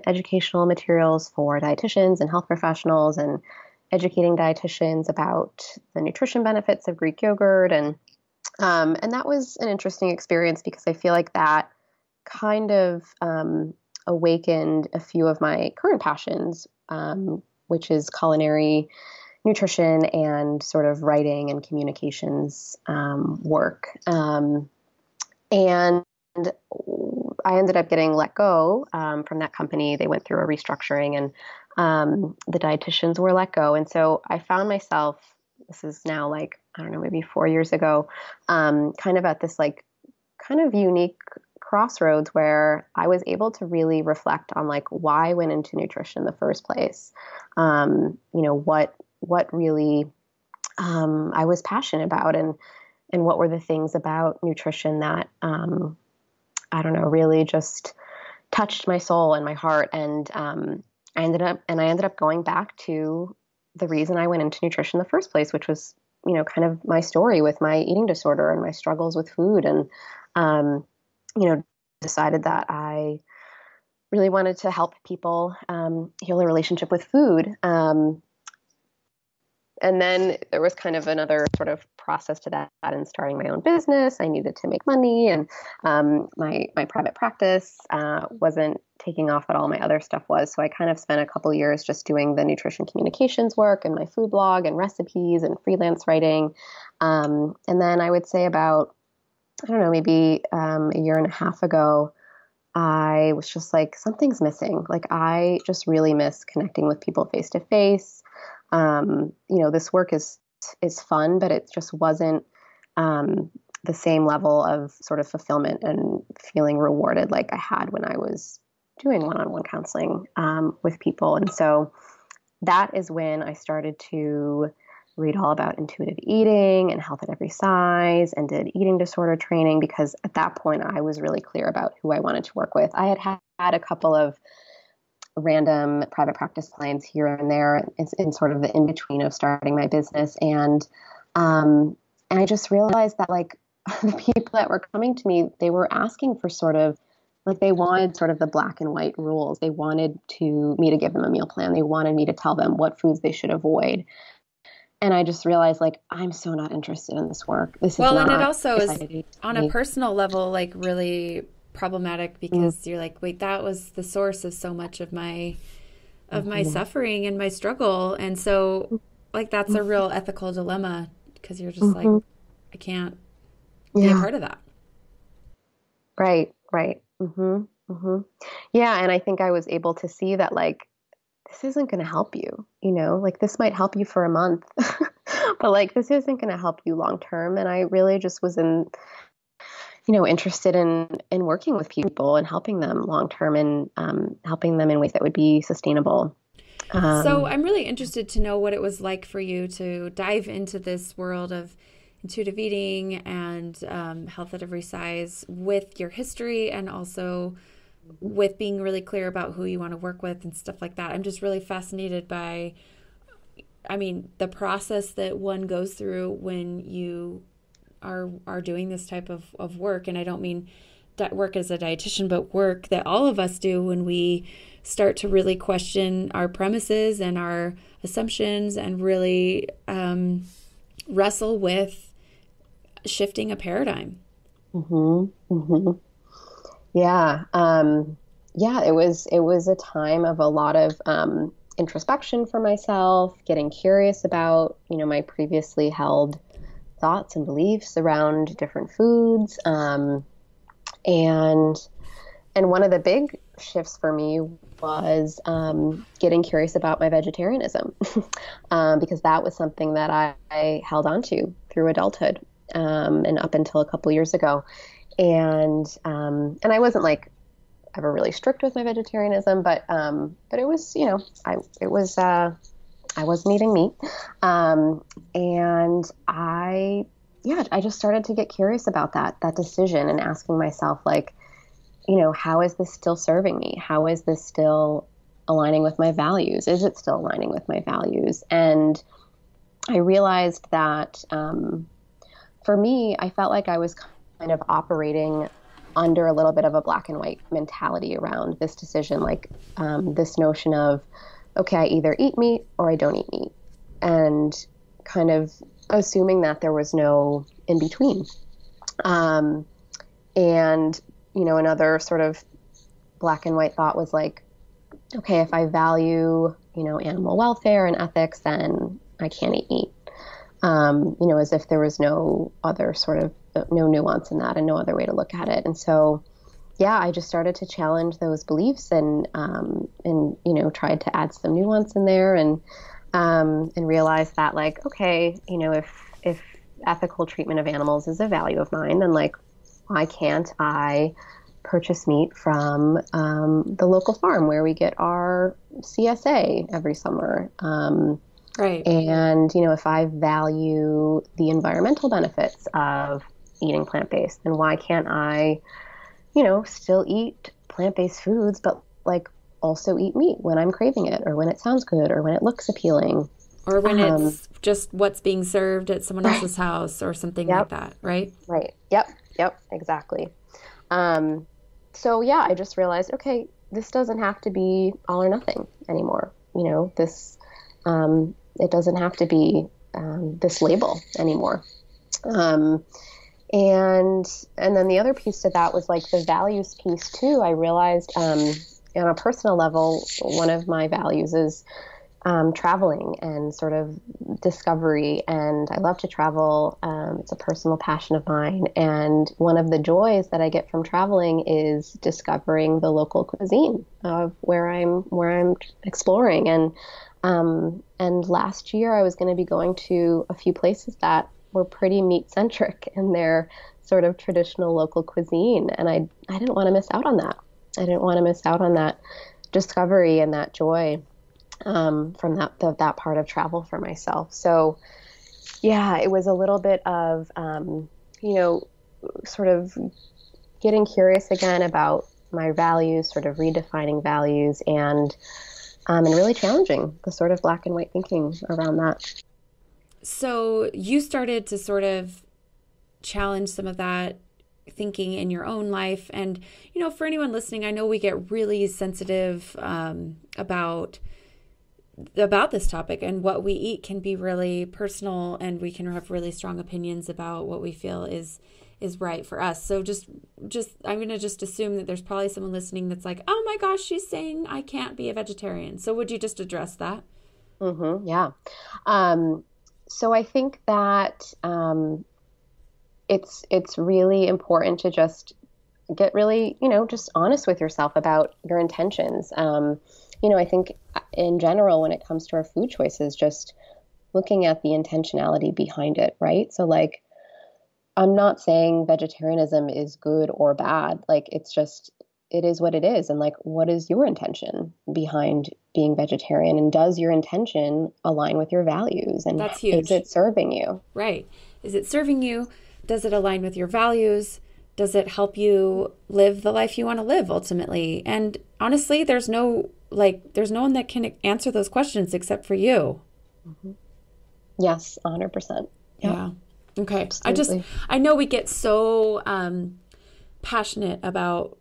educational materials for dietitians and health professionals, and educating dietitians about the nutrition benefits of Greek yogurt, and that was an interesting experience, because I feel like that kind of awakened a few of my current passions, which is culinary nutrition and sort of writing and communications work. And I ended up getting let go from that company. They went through a restructuring, and the dietitians were let go. And so I found myself, this is now like, I don't know, maybe 4 years ago, kind of at this like kind of unique crossroads where I was able to really reflect on like why I went into nutrition in the first place. What really I was passionate about, and what were the things about nutrition that I don't know, really just touched my soul and my heart. And I ended up going back to the reason I went into nutrition in the first place, which was, kind of my story with my eating disorder and my struggles with food. And, decided that I really wanted to help people heal their relationship with food. And then there was kind of another sort of process to that in starting my own business. I needed to make money, and my private practice wasn't taking off at all. My other stuff was. So I kind of spent a couple years just doing the nutrition communications work and my food blog and recipes and freelance writing. And then I would say about, I don't know, maybe a year and a half ago, I was just like, something's missing. Like, I just really miss connecting with people face to face. This work is fun, but it just wasn't the same level of sort of fulfillment and feeling rewarded like I had when I was doing one-on-one counseling with people. And so that is when I started to read all about intuitive eating and health at every size, and did eating disorder training, because at that point I was really clear about who I wanted to work with. I had a couple of random private practice clients here and there in sort of the in-between of starting my business. And I just realized that like the people that were coming to me, they were asking for sort of like, they wanted sort of the black and white rules. They wanted me to give them a meal plan. They wanted me to tell them what foods they should avoid. And I just realized, like, I'm so not interested in this work. This is not. Well, and it also is on a personal level, like, really problematic, because you're like, wait, that was the source of so much of my suffering and my struggle. And so, like, that's a real ethical dilemma, because you're just like, I can't be a part of that. Right. Yeah. And I think I was able to see that, like, this isn't going to help you, like, this might help you for a month, but like, this isn't going to help you long term. And I really just was interested in working with people and helping them long term, and helping them in ways that would be sustainable. So I'm really interested to know what it was like for you to dive into this world of intuitive eating and health at every size, with your history and also with being really clear about who you want to work with and stuff like that. I'm just really fascinated by, the process that one goes through when you are doing this type of work. And I don't mean work as a dietitian, but work that all of us do when we start to really question our premises and our assumptions, and really wrestle with shifting a paradigm. Yeah. It was a time of a lot of introspection for myself, getting curious about, my previously held thoughts and beliefs around different foods. And one of the big shifts for me was getting curious about my vegetarianism, because that was something that I held on to through adulthood, and up until a couple years ago. And I wasn't like ever really strict with my vegetarianism, but it was, I wasn't eating meat. And I just started to get curious about that decision, and asking myself, like, how is this still serving me? How is this still aligning with my values? Is it still aligning with my values? And I realized that, for me, I felt like I was kind of operating under a little bit of a black and white mentality around this decision, like this notion of, okay, I either eat meat or I don't eat meat, and kind of assuming that there was no in between. And, another sort of black and white thought was like, okay, if I value, animal welfare and ethics, then I can't eat meat. As if there was no other sort of no nuance in that and no other way to look at it. And so, yeah, I just started to challenge those beliefs and tried to add some nuance in there and realized that, like, okay, if ethical treatment of animals is a value of mine, then, like, why can't I purchase meat from the local farm where we get our CSA every summer? Right. And, if I value the environmental benefits of eating plant-based, then why can't I, still eat plant-based foods, but, like, also eat meat when I'm craving it or when it sounds good or when it looks appealing. Or when it's just what's being served at someone else's house or something like that, right? Right. Yep, exactly. So, yeah, I just realized, okay, this doesn't have to be all or nothing anymore. It doesn't have to be this label anymore. And then the other piece to that was, like, the values piece too. I realized on a personal level, one of my values is traveling and sort of discovery. And I love to travel. It's a personal passion of mine. And one of the joys that I get from traveling is discovering the local cuisine of where I'm exploring. And last year I was going to be going to a few places that were pretty meat centric in their sort of traditional local cuisine. And I didn't want to miss out on that. I didn't want to miss out on that discovery and that joy from that part of travel for myself. So, yeah, it was a little bit of, sort of getting curious again about my values, sort of redefining values, and really challenging the sort of black and white thinking around that. So you started to sort of challenge some of that thinking in your own life. And, for anyone listening, I know we get really sensitive about this topic, and what we eat can be really personal, and we can have really strong opinions about what we feel is right for us. So just I'm going to just assume that there's probably someone listening that's like, oh my gosh, she's saying I can't be a vegetarian. So would you just address that? Mm-hmm, yeah. So I think that it's really important to just get really, just honest with yourself about your intentions. I think in general, when it comes to our food choices, just looking at the intentionality behind it, right? So, like, I'm not saying vegetarianism is good or bad. Like, it's just, it is what it is. And, like, what is your intention behind being vegetarian? And does your intention align with your values? And that's huge. Is it serving you? Right. Is it serving you? Does it align with your values? Does it help you live the life you want to live ultimately? And honestly, there's no one that can answer those questions except for you. Mm-hmm. Yes, 100%. Yep. Yeah. Okay. Absolutely. I know we get so passionate about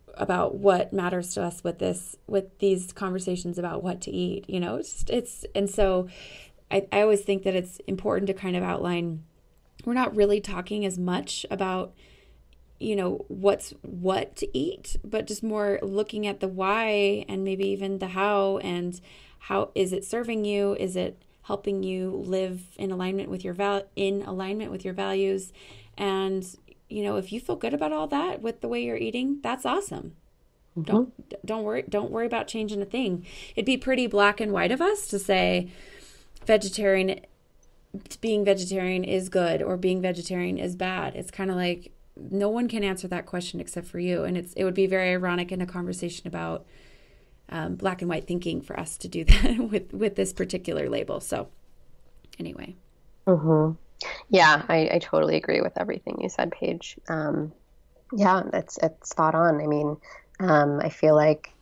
what matters to us with these conversations about what to eat. And so I always think that it's important to kind of outline, we're not really talking as much about what to eat, but just more looking at the why and maybe even the how, and how is it serving you? Is it helping you live in alignment with your values? And if you feel good about all that with the way you're eating, that's awesome. Mm-hmm. Don't worry about changing a thing. It'd be pretty black and white of us to say being vegetarian is good or being vegetarian is bad. It's kind of like, no one can answer that question except for you. And it would be very ironic in a conversation about black and white thinking for us to do that with this particular label. So anyway. Mm-hmm. Yeah, I totally agree with everything you said, Paige. Yeah, it's spot on. I mean, I feel like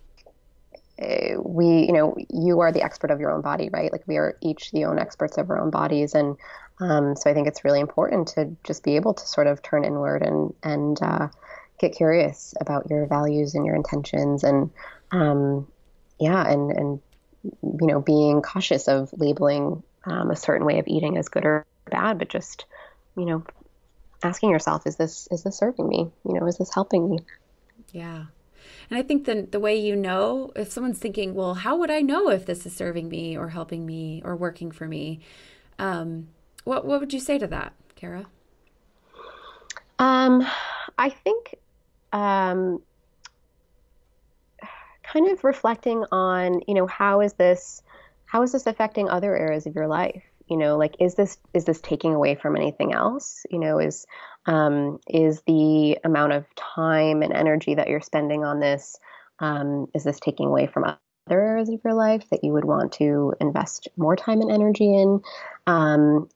you are the expert of your own body, right? Like, we are each the own experts of our own bodies. And so I think it's really important to just be able to sort of turn inward and get curious about your values and your intentions, and being cautious of labeling a certain way of eating as good or bad, but just asking yourself, is this serving me? Is this helping me? Yeah. And I think the way you know, if someone's thinking, well, how would I know if this is serving me or helping me or working for me? What would you say to that, Kara? I think kind of reflecting on, how is this affecting other areas of your life? Like, is this taking away from anything else? Is the amount of time and energy that you're spending on this, is this taking away from other areas of your life that you would want to invest more time and energy in? And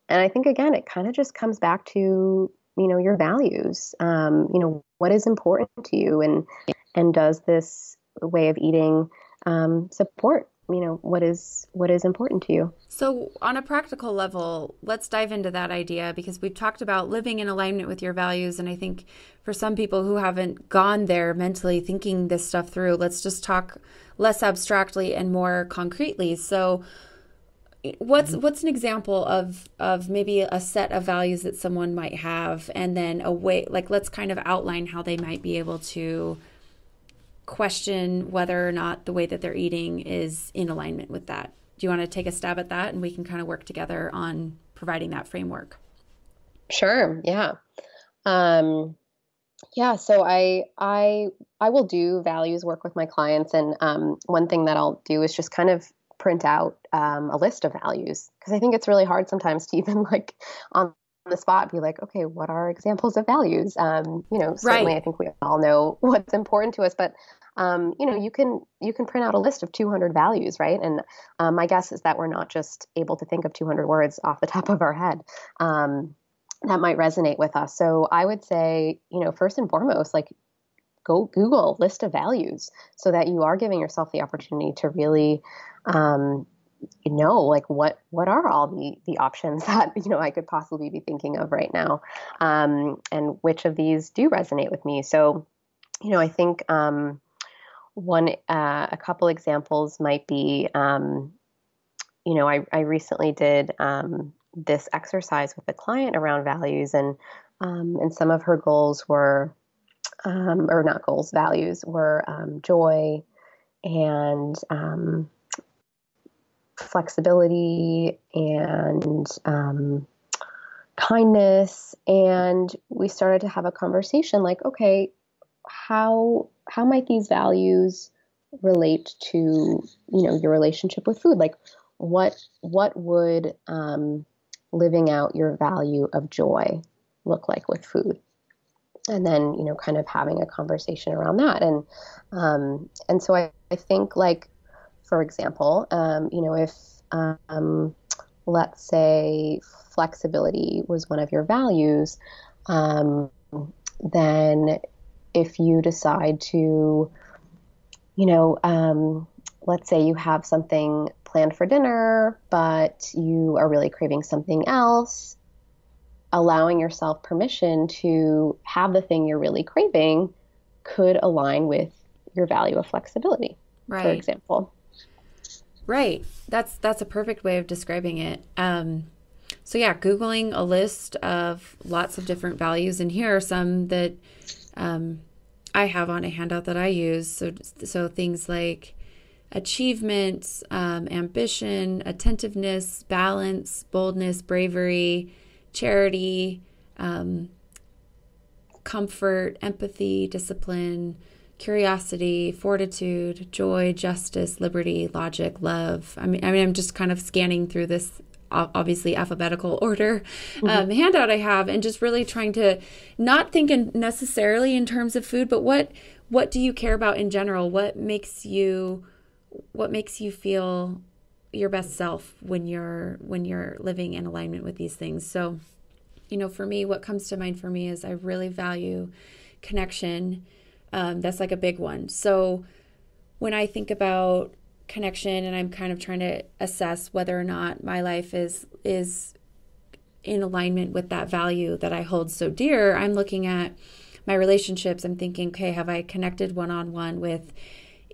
I think, again, it kind of just comes back to, your values. What is important to you, and does this way of eating support what is important to you? So on a practical level, let's dive into that idea, because we've talked about living in alignment with your values. And I think for some people who haven't gone there mentally thinking this stuff through, let's just talk less abstractly and more concretely. So what's an example of maybe a set of values that someone might have, and then a way, like, let's kind of outline how they might be able to question whether or not the way that they're eating is in alignment with that. Do you want to take a stab at that, and we can kind of work together on providing that framework? Sure. Yeah. So I will do values work with my clients, and one thing that I'll do is just kind of print out a list of values, because I think it's really hard sometimes to even, like, on the spot be like, okay, what are examples of values? Certainly Right. I think we all know what's important to us, but you can print out a list of 200 values, right? And my guess is that we're not just able to think of 200 words off the top of our head. That might resonate with us. So I would say, first and foremost, like, go Google list of values, so that you are giving yourself the opportunity to really like, what are all the options that I could possibly be thinking of right now, and which of these do resonate with me. So I think a couple examples might be, I recently did this exercise with a client around values, and some of her goals were, or not goals, values were joy and flexibility and kindness. And we started to have a conversation like, okay, how might these values relate to, your relationship with food? Like, what would living out your value of joy look like with food? And then, kind of having a conversation around that. And so I think, like, for example, if, let's say flexibility was one of your values, then if you decide to, let's say you have something planned for dinner, but you are really craving something else, allowing yourself permission to have the thing you're really craving could align with your value of flexibility, Right. for example. Right. That's a perfect way of describing it. So yeah, Googling a list of lots of different values, and here are some that I have on a handout that I use. So things like achievement, ambition, attentiveness, balance, boldness, bravery, charity, comfort, empathy, discipline, curiosity, fortitude, joy, justice, liberty, logic, love. I mean, I'm just kind of scanning through this, obviously alphabetical order, handout I have, and just really trying to not think necessarily in terms of food, but what do you care about in general? What makes you feel your best self when you're living in alignment with these things? So, for me, what comes to mind for me is I really value connection. That's like a big one. So when I think about connection, and I'm kind of trying to assess whether or not my life is in alignment with that value that I hold so dear, I'm looking at my relationships. I'm thinking, okay, have I connected one-on-one with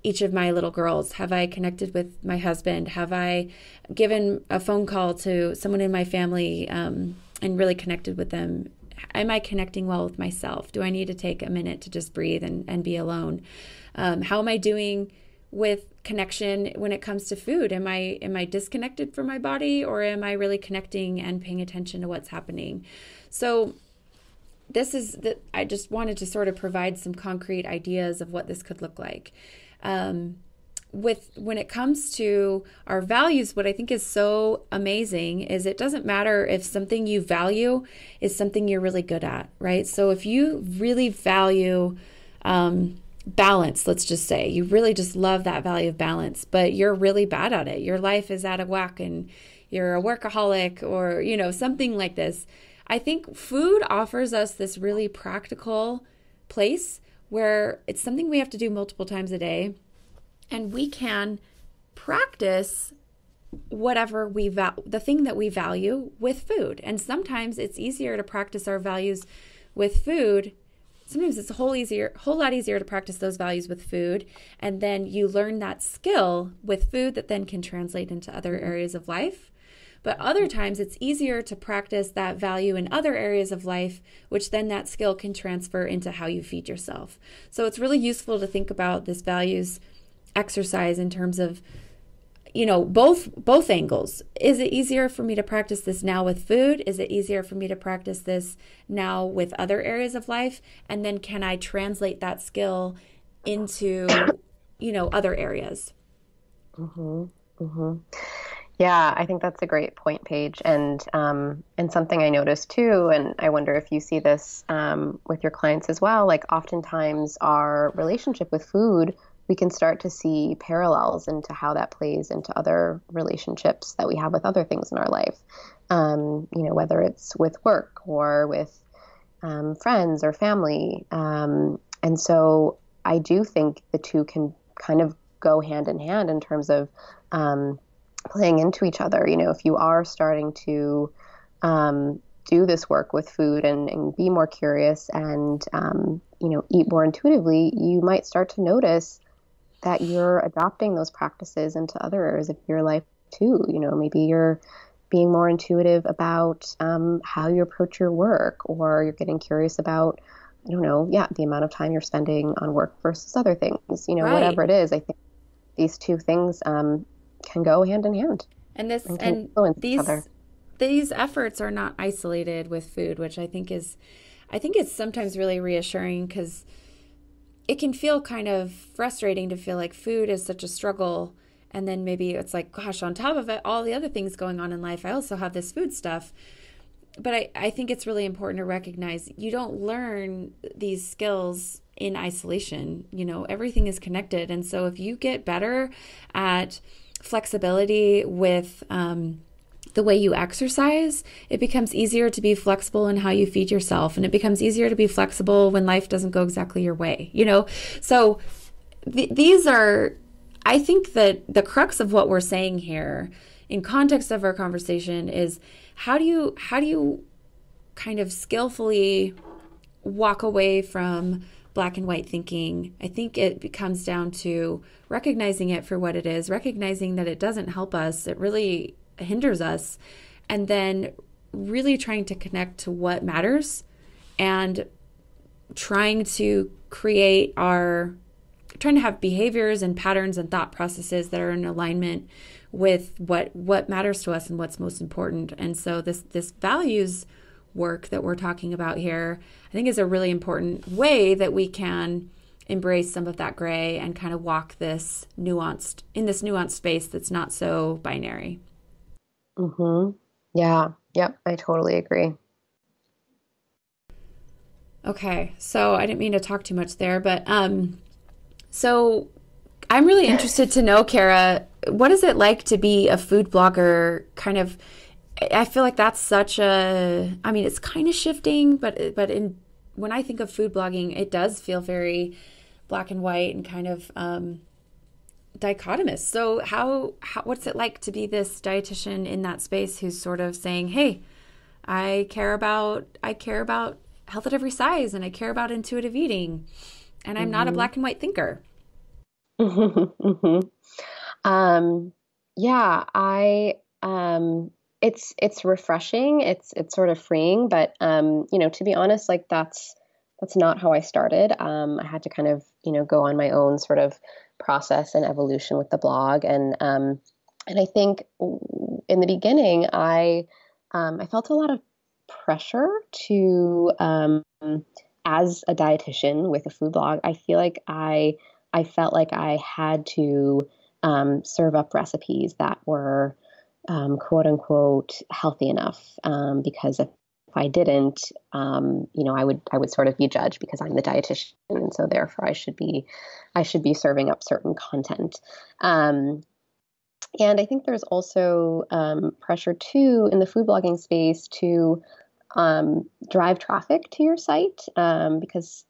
each of my little girls? Have I connected with my husband? Have I given a phone call to someone in my family and really connected with them? am I connecting well with myself? Do I need to take a minute to just breathe and be alone? How am I doing with connection when it comes to food? Am I disconnected from my body, or am I really connecting and paying attention to what's happening? So I just wanted to sort of provide some concrete ideas of what this could look like. When it comes to our values, what I think is so amazing is it doesn't matter if something you value is something you're really good at, right? So if you really value balance, let's just say, you really just love that value of balance, but you're really bad at it. Your life is out of whack and you're a workaholic, or, something like this. I think food offers us this really practical place where it's something we have to do multiple times a day, and we can practice whatever the thing that we value with food. And sometimes it's easier to practice our values with food. Sometimes it's a whole lot easier to practice those values with food, and then you learn that skill with food that then can translate into other areas of life. But other times it's easier to practice that value in other areas of life, which then that skill can transfer into how you feed yourself. So it's really useful to think about this values exercise in terms of, both angles. Is it easier for me to practice this now with food? Is it easier for me to practice this now with other areas of life? And then can I translate that skill into, other areas? Mm-hmm. Mm-hmm. Yeah, I think that's a great point, Paige, and something I noticed too, and I wonder if you see this with your clients as well. Like oftentimes our relationship with food, we can start to see parallels into how that plays into other relationships that we have with other things in our life. Whether it's with work or with friends or family, and so I do think the two can kind of go hand in hand in terms of playing into each other. If you are starting to do this work with food and be more curious and, eat more intuitively, you might start to notice that you're adopting those practices into other areas of your life too. Maybe you're being more intuitive about how you approach your work, or you're getting curious about, the amount of time you're spending on work versus other things, Right. Whatever it is. I think these two things can go hand in hand. And these efforts are not isolated with food, which I think it's sometimes really reassuring, because it can feel kind of frustrating to feel like food is such a struggle. And then maybe it's like, gosh, on top of it, all the other things going on in life, I also have this food stuff. But I think it's really important to recognize you don't learn these skills in isolation. Everything is connected. And so if you get better at flexibility with the way you exercise, it becomes easier to be flexible in how you feed yourself, and it becomes easier to be flexible when life doesn't go exactly your way, So these are, I think that the crux of what we're saying here in context of our conversation is how do you kind of skillfully walk away from black and white thinking. I think it comes down to recognizing it for what it is, recognizing that it doesn't help us, it really hinders us, and then really trying to connect to what matters and trying to have behaviors and patterns and thought processes that are in alignment with what matters to us and what's most important. And so this values work that we're talking about here, I think, is a really important way that we can embrace some of that gray and kind of walk this nuanced space that's not so binary. Mm-hmm. Yeah. Yep. I totally agree. Okay. So I didn't mean to talk too much there, but so I'm really interested to know, Kara, what is it like to be a food blogger? Kind of, I feel like that's it's kind of shifting, but when I think of food blogging, it does feel very black and white and kind of dichotomous. So what's it like to be this dietitian in that space who's sort of saying, hey, I care about health at every size, and I care about intuitive eating, and I'm not a black and white thinker. Yeah, I it's refreshing. It's sort of freeing, but to be honest, like that's not how I started. I had to kind of, go on my own sort of process and evolution with the blog. And I think in the beginning, I felt a lot of pressure to, as a dietitian with a food blog, I feel like I felt like I had to serve up recipes that were quote unquote healthy enough, because if I didn't, I would sort of be judged because I'm the dietitian, and so therefore I should be serving up certain content. And I think there's also pressure too in the food blogging space to drive traffic to your site, because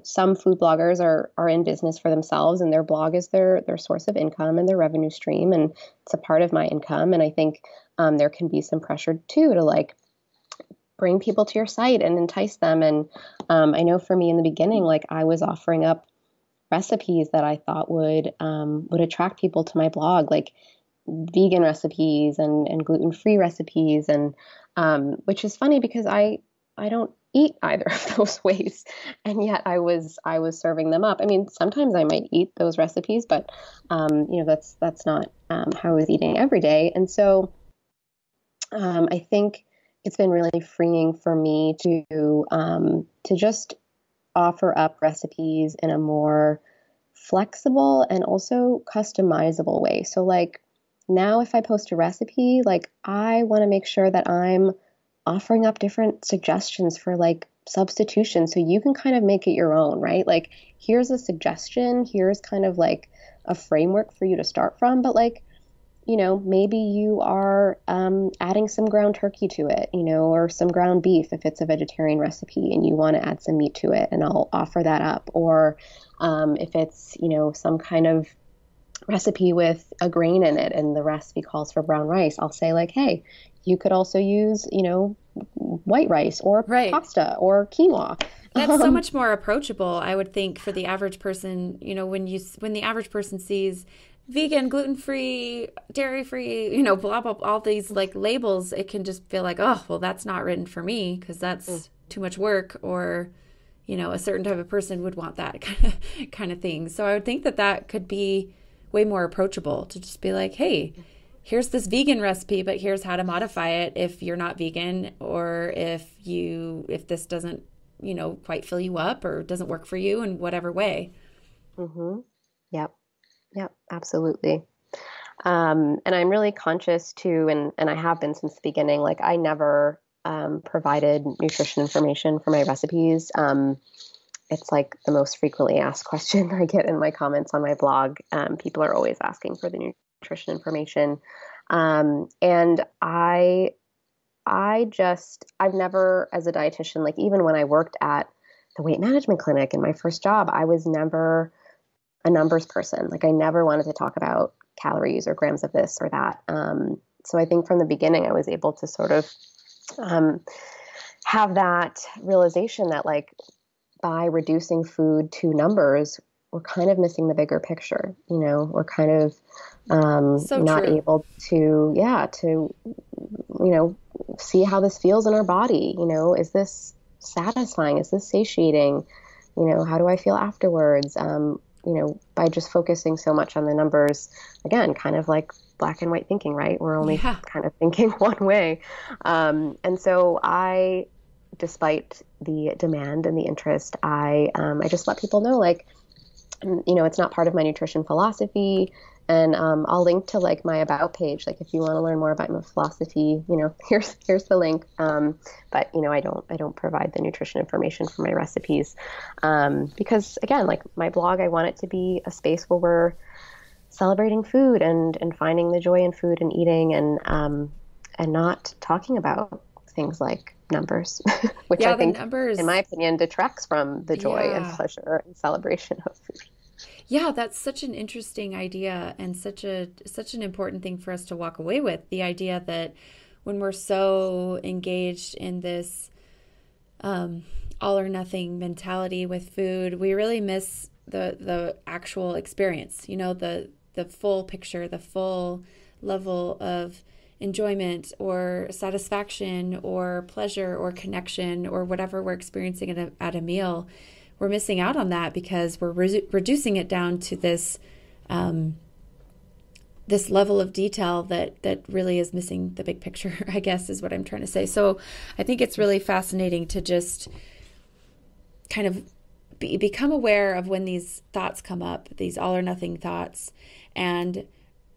some food bloggers are in business for themselves, and their blog is their source of income and their revenue stream, and it's a part of my income. And I think there can be some pressure too to like bring people to your site and entice them. And I know for me in the beginning, like I was offering up recipes that I thought would attract people to my blog, like vegan recipes and gluten-free recipes, and which is funny because I don't eat either of those ways, and yet I was serving them up. I mean, sometimes I might eat those recipes, but that's not how I was eating every day. And so I think it's been really freeing for me to just offer up recipes in a more flexible and also customizable way. So like now if I post a recipe, like I want to make sure that I'm offering up different suggestions for like substitution, so you can kind of make it your own, right? Like here's a suggestion, here's kind of like a framework for you to start from, but like, maybe you are adding some ground turkey to it, or some ground beef if it's a vegetarian recipe and you want to add some meat to it, and I'll offer that up. Or if it's, some kind of recipe with a grain in it and the recipe calls for brown rice, I'll say like, hey, you could also use, white rice or pasta or quinoa. That's so much more approachable, I would think, for the average person. When the average person sees vegan, gluten-free, dairy-free, blah, blah, all these like labels, it can just feel like, oh, well, that's not written for me because that's too much work, or, a certain type of person would want that kind of thing. So I would think that could be way more approachable to just be like, hey, here's this vegan recipe, but here's how to modify it if you're not vegan, or if this doesn't, quite fill you up or doesn't work for you in whatever way. Mm-hmm. Yep, absolutely. And I'm really conscious too, and I have been since the beginning, like I never provided nutrition information for my recipes. It's like the most frequently asked question I get in my comments on my blog. People are always asking for the nutrition information. And I've never, as a dietitian, like even when I worked at the weight management clinic in my first job, I was never a numbers person. Like I never wanted to talk about calories or grams of this or that. So I think from the beginning, I was able to sort of have that realization that like by reducing food to numbers, we're kind of missing the bigger picture. We're kind of not able to, see how this feels in our body. Is this satisfying? Is this satiating? How do I feel afterwards? By just focusing so much on the numbers, again, kind of like black and white thinking, right? We're only kind of thinking one way. And so despite the demand and the interest, I just let people know, like, it's not part of my nutrition philosophy. And I'll link to like my about page. Like if you want to learn more about my philosophy, here's the link. But I don't provide the nutrition information for my recipes, because again, like my blog, I want it to be a space where we're celebrating food and finding the joy in food and eating, and not talking about things like numbers, which I think, in my opinion, detracts from the joy and pleasure and celebration of food. Yeah, that's such an interesting idea, and such an important thing for us to walk away with. The idea that when we're so engaged in this all or nothing mentality with food, we really miss the actual experience. The full picture, the full level of enjoyment or satisfaction or pleasure or connection or whatever we're experiencing at a meal, we're missing out on that because we're reducing it down to this this level of detail that really is missing the big picture, I guess is what I'm trying to say. So I think it's really fascinating to just kind of become aware of when these thoughts come up, these all or nothing thoughts. And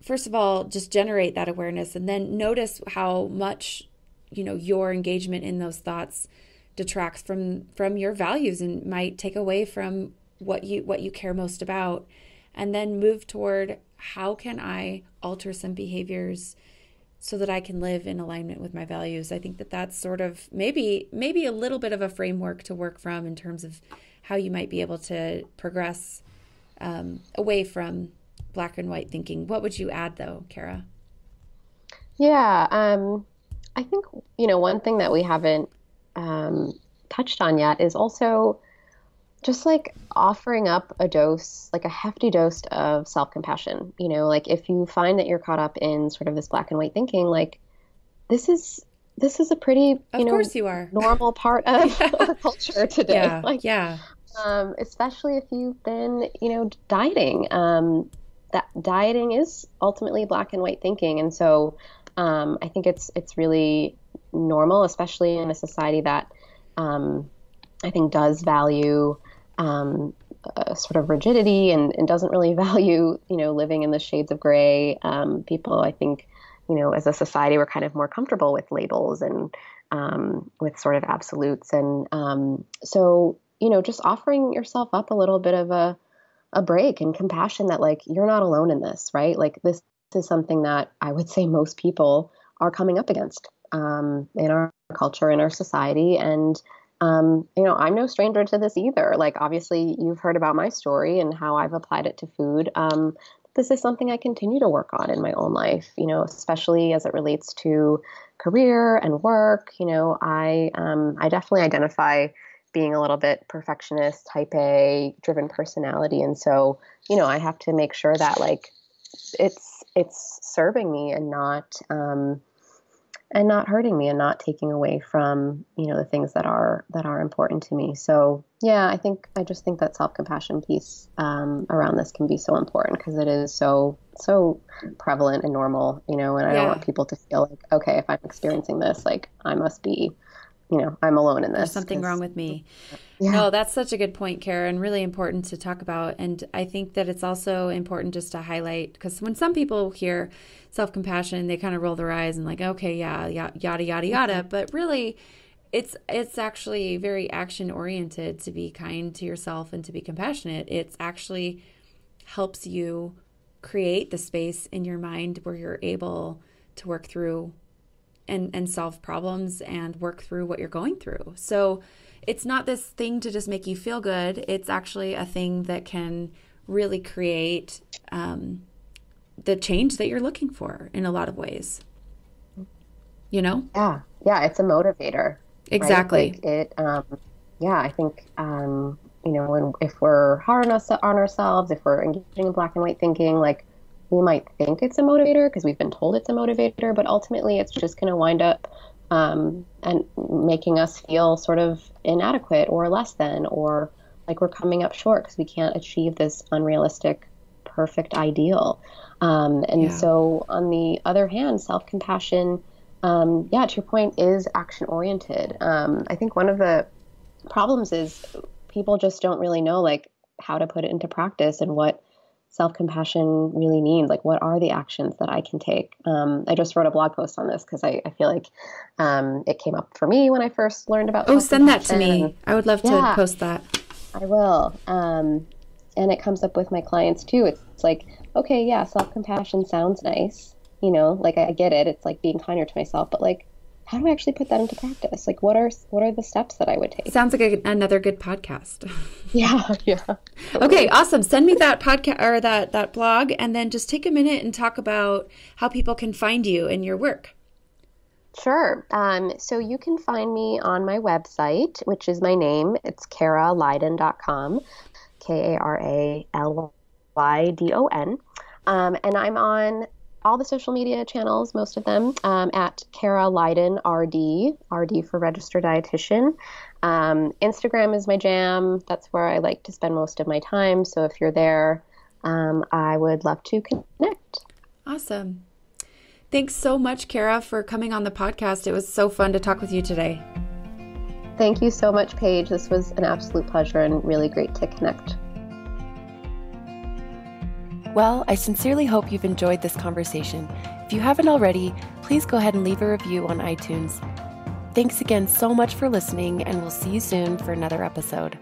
first of all, just generate that awareness, and then notice how much, your engagement in those thoughts detracts from your values and might take away from what you care most about. And then move toward, how can I alter some behaviors so that I can live in alignment with my values? I think that's sort of maybe a little bit of a framework to work from in terms of how you might be able to progress away from black and white thinking. What would you add though, Kara? Yeah, I think, one thing that we haven't touched on yet is also just like offering up a dose, like a hefty dose of self-compassion. Like if you find that you're caught up in sort of this black and white thinking, like this is a pretty, of course you are, normal part of our culture today. Yeah, like, yeah. Especially if you've been, dieting. That dieting is ultimately black and white thinking, and so I think it's really normal, especially in a society that I think does value sort of rigidity and doesn't really value, living in the shades of gray. People, I think, as a society, we're kind of more comfortable with labels and with sort of absolutes. And so, just offering yourself up a little bit of a break and compassion that, like, you're not alone in this, right? Like, this is something that I would say most people are coming up against in our culture, in our society. And I'm no stranger to this either. Like, obviously, you've heard about my story and how I've applied it to food. This is something I continue to work on in my own life, especially as it relates to career and work. I definitely identify being a little bit perfectionist, type A, driven personality. And so, I have to make sure that, like, it's serving me and not hurting me and not taking away from, the things that are important to me. So yeah, I just think that self-compassion piece around this can be so important because it is so prevalent and normal, and I don't want people to feel like, okay, if I'm experiencing this, like I must be, I'm alone in this. There's something wrong with me. Yeah. No, that's such a good point, Kara, and really important to talk about. And I think that it's also important just to highlight, because when some people hear self-compassion, they kind of roll their eyes and like, okay, yeah, yada, yada, yada. But really, it's actually very action-oriented to be kind to yourself and to be compassionate. It's actually helps you create the space in your mind where you're able to work through and solve problems and work through what you're going through. So it's not this thing to just make you feel good. It's actually a thing that can really create the change that you're looking for in a lot of ways. Yeah, it's a motivator. Exactly. Right? I think if we're hard on ourselves, if we're engaging in black and white thinking, like, we might think it's a motivator because we've been told it's a motivator, but ultimately it's just going to wind up and making us feel sort of inadequate or less than, or like we're coming up short because we can't achieve this unrealistic, perfect ideal. So on the other hand, self-compassion, to your point, is action-oriented. I think one of the problems is people just don't really know, like, how to put it into practice and what self-compassion really means. Like, what are the actions that I can take? I just wrote a blog post on this because I feel like it came up for me when I first learned about send that to me. I would love to post that. I will. And it comes up with my clients too. It's like, okay, yeah, self-compassion sounds nice. Like, I get it. It's like being kinder to myself, but like, how do I actually put that into practice? Like, what are the steps that I would take? Sounds like another good podcast. Yeah. Okay, awesome. Send me that podcast or that blog, and then just take a minute and talk about how people can find you and your work. Sure. So you can find me on my website, which is my name. It's karalydon.com, KaralYdon. And I'm on all the social media channels, most of them, at Kara Leiden RD, RD for registered dietitian. Instagram is my jam. That's where I like to spend most of my time. So if you're there, I would love to connect. Awesome. Thanks so much, Kara, for coming on the podcast. It was so fun to talk with you today. Thank you so much, Paige. This was an absolute pleasure and really great to connect. Well, I sincerely hope you've enjoyed this conversation. If you haven't already, please go ahead and leave a review on iTunes. Thanks again so much for listening, and we'll see you soon for another episode.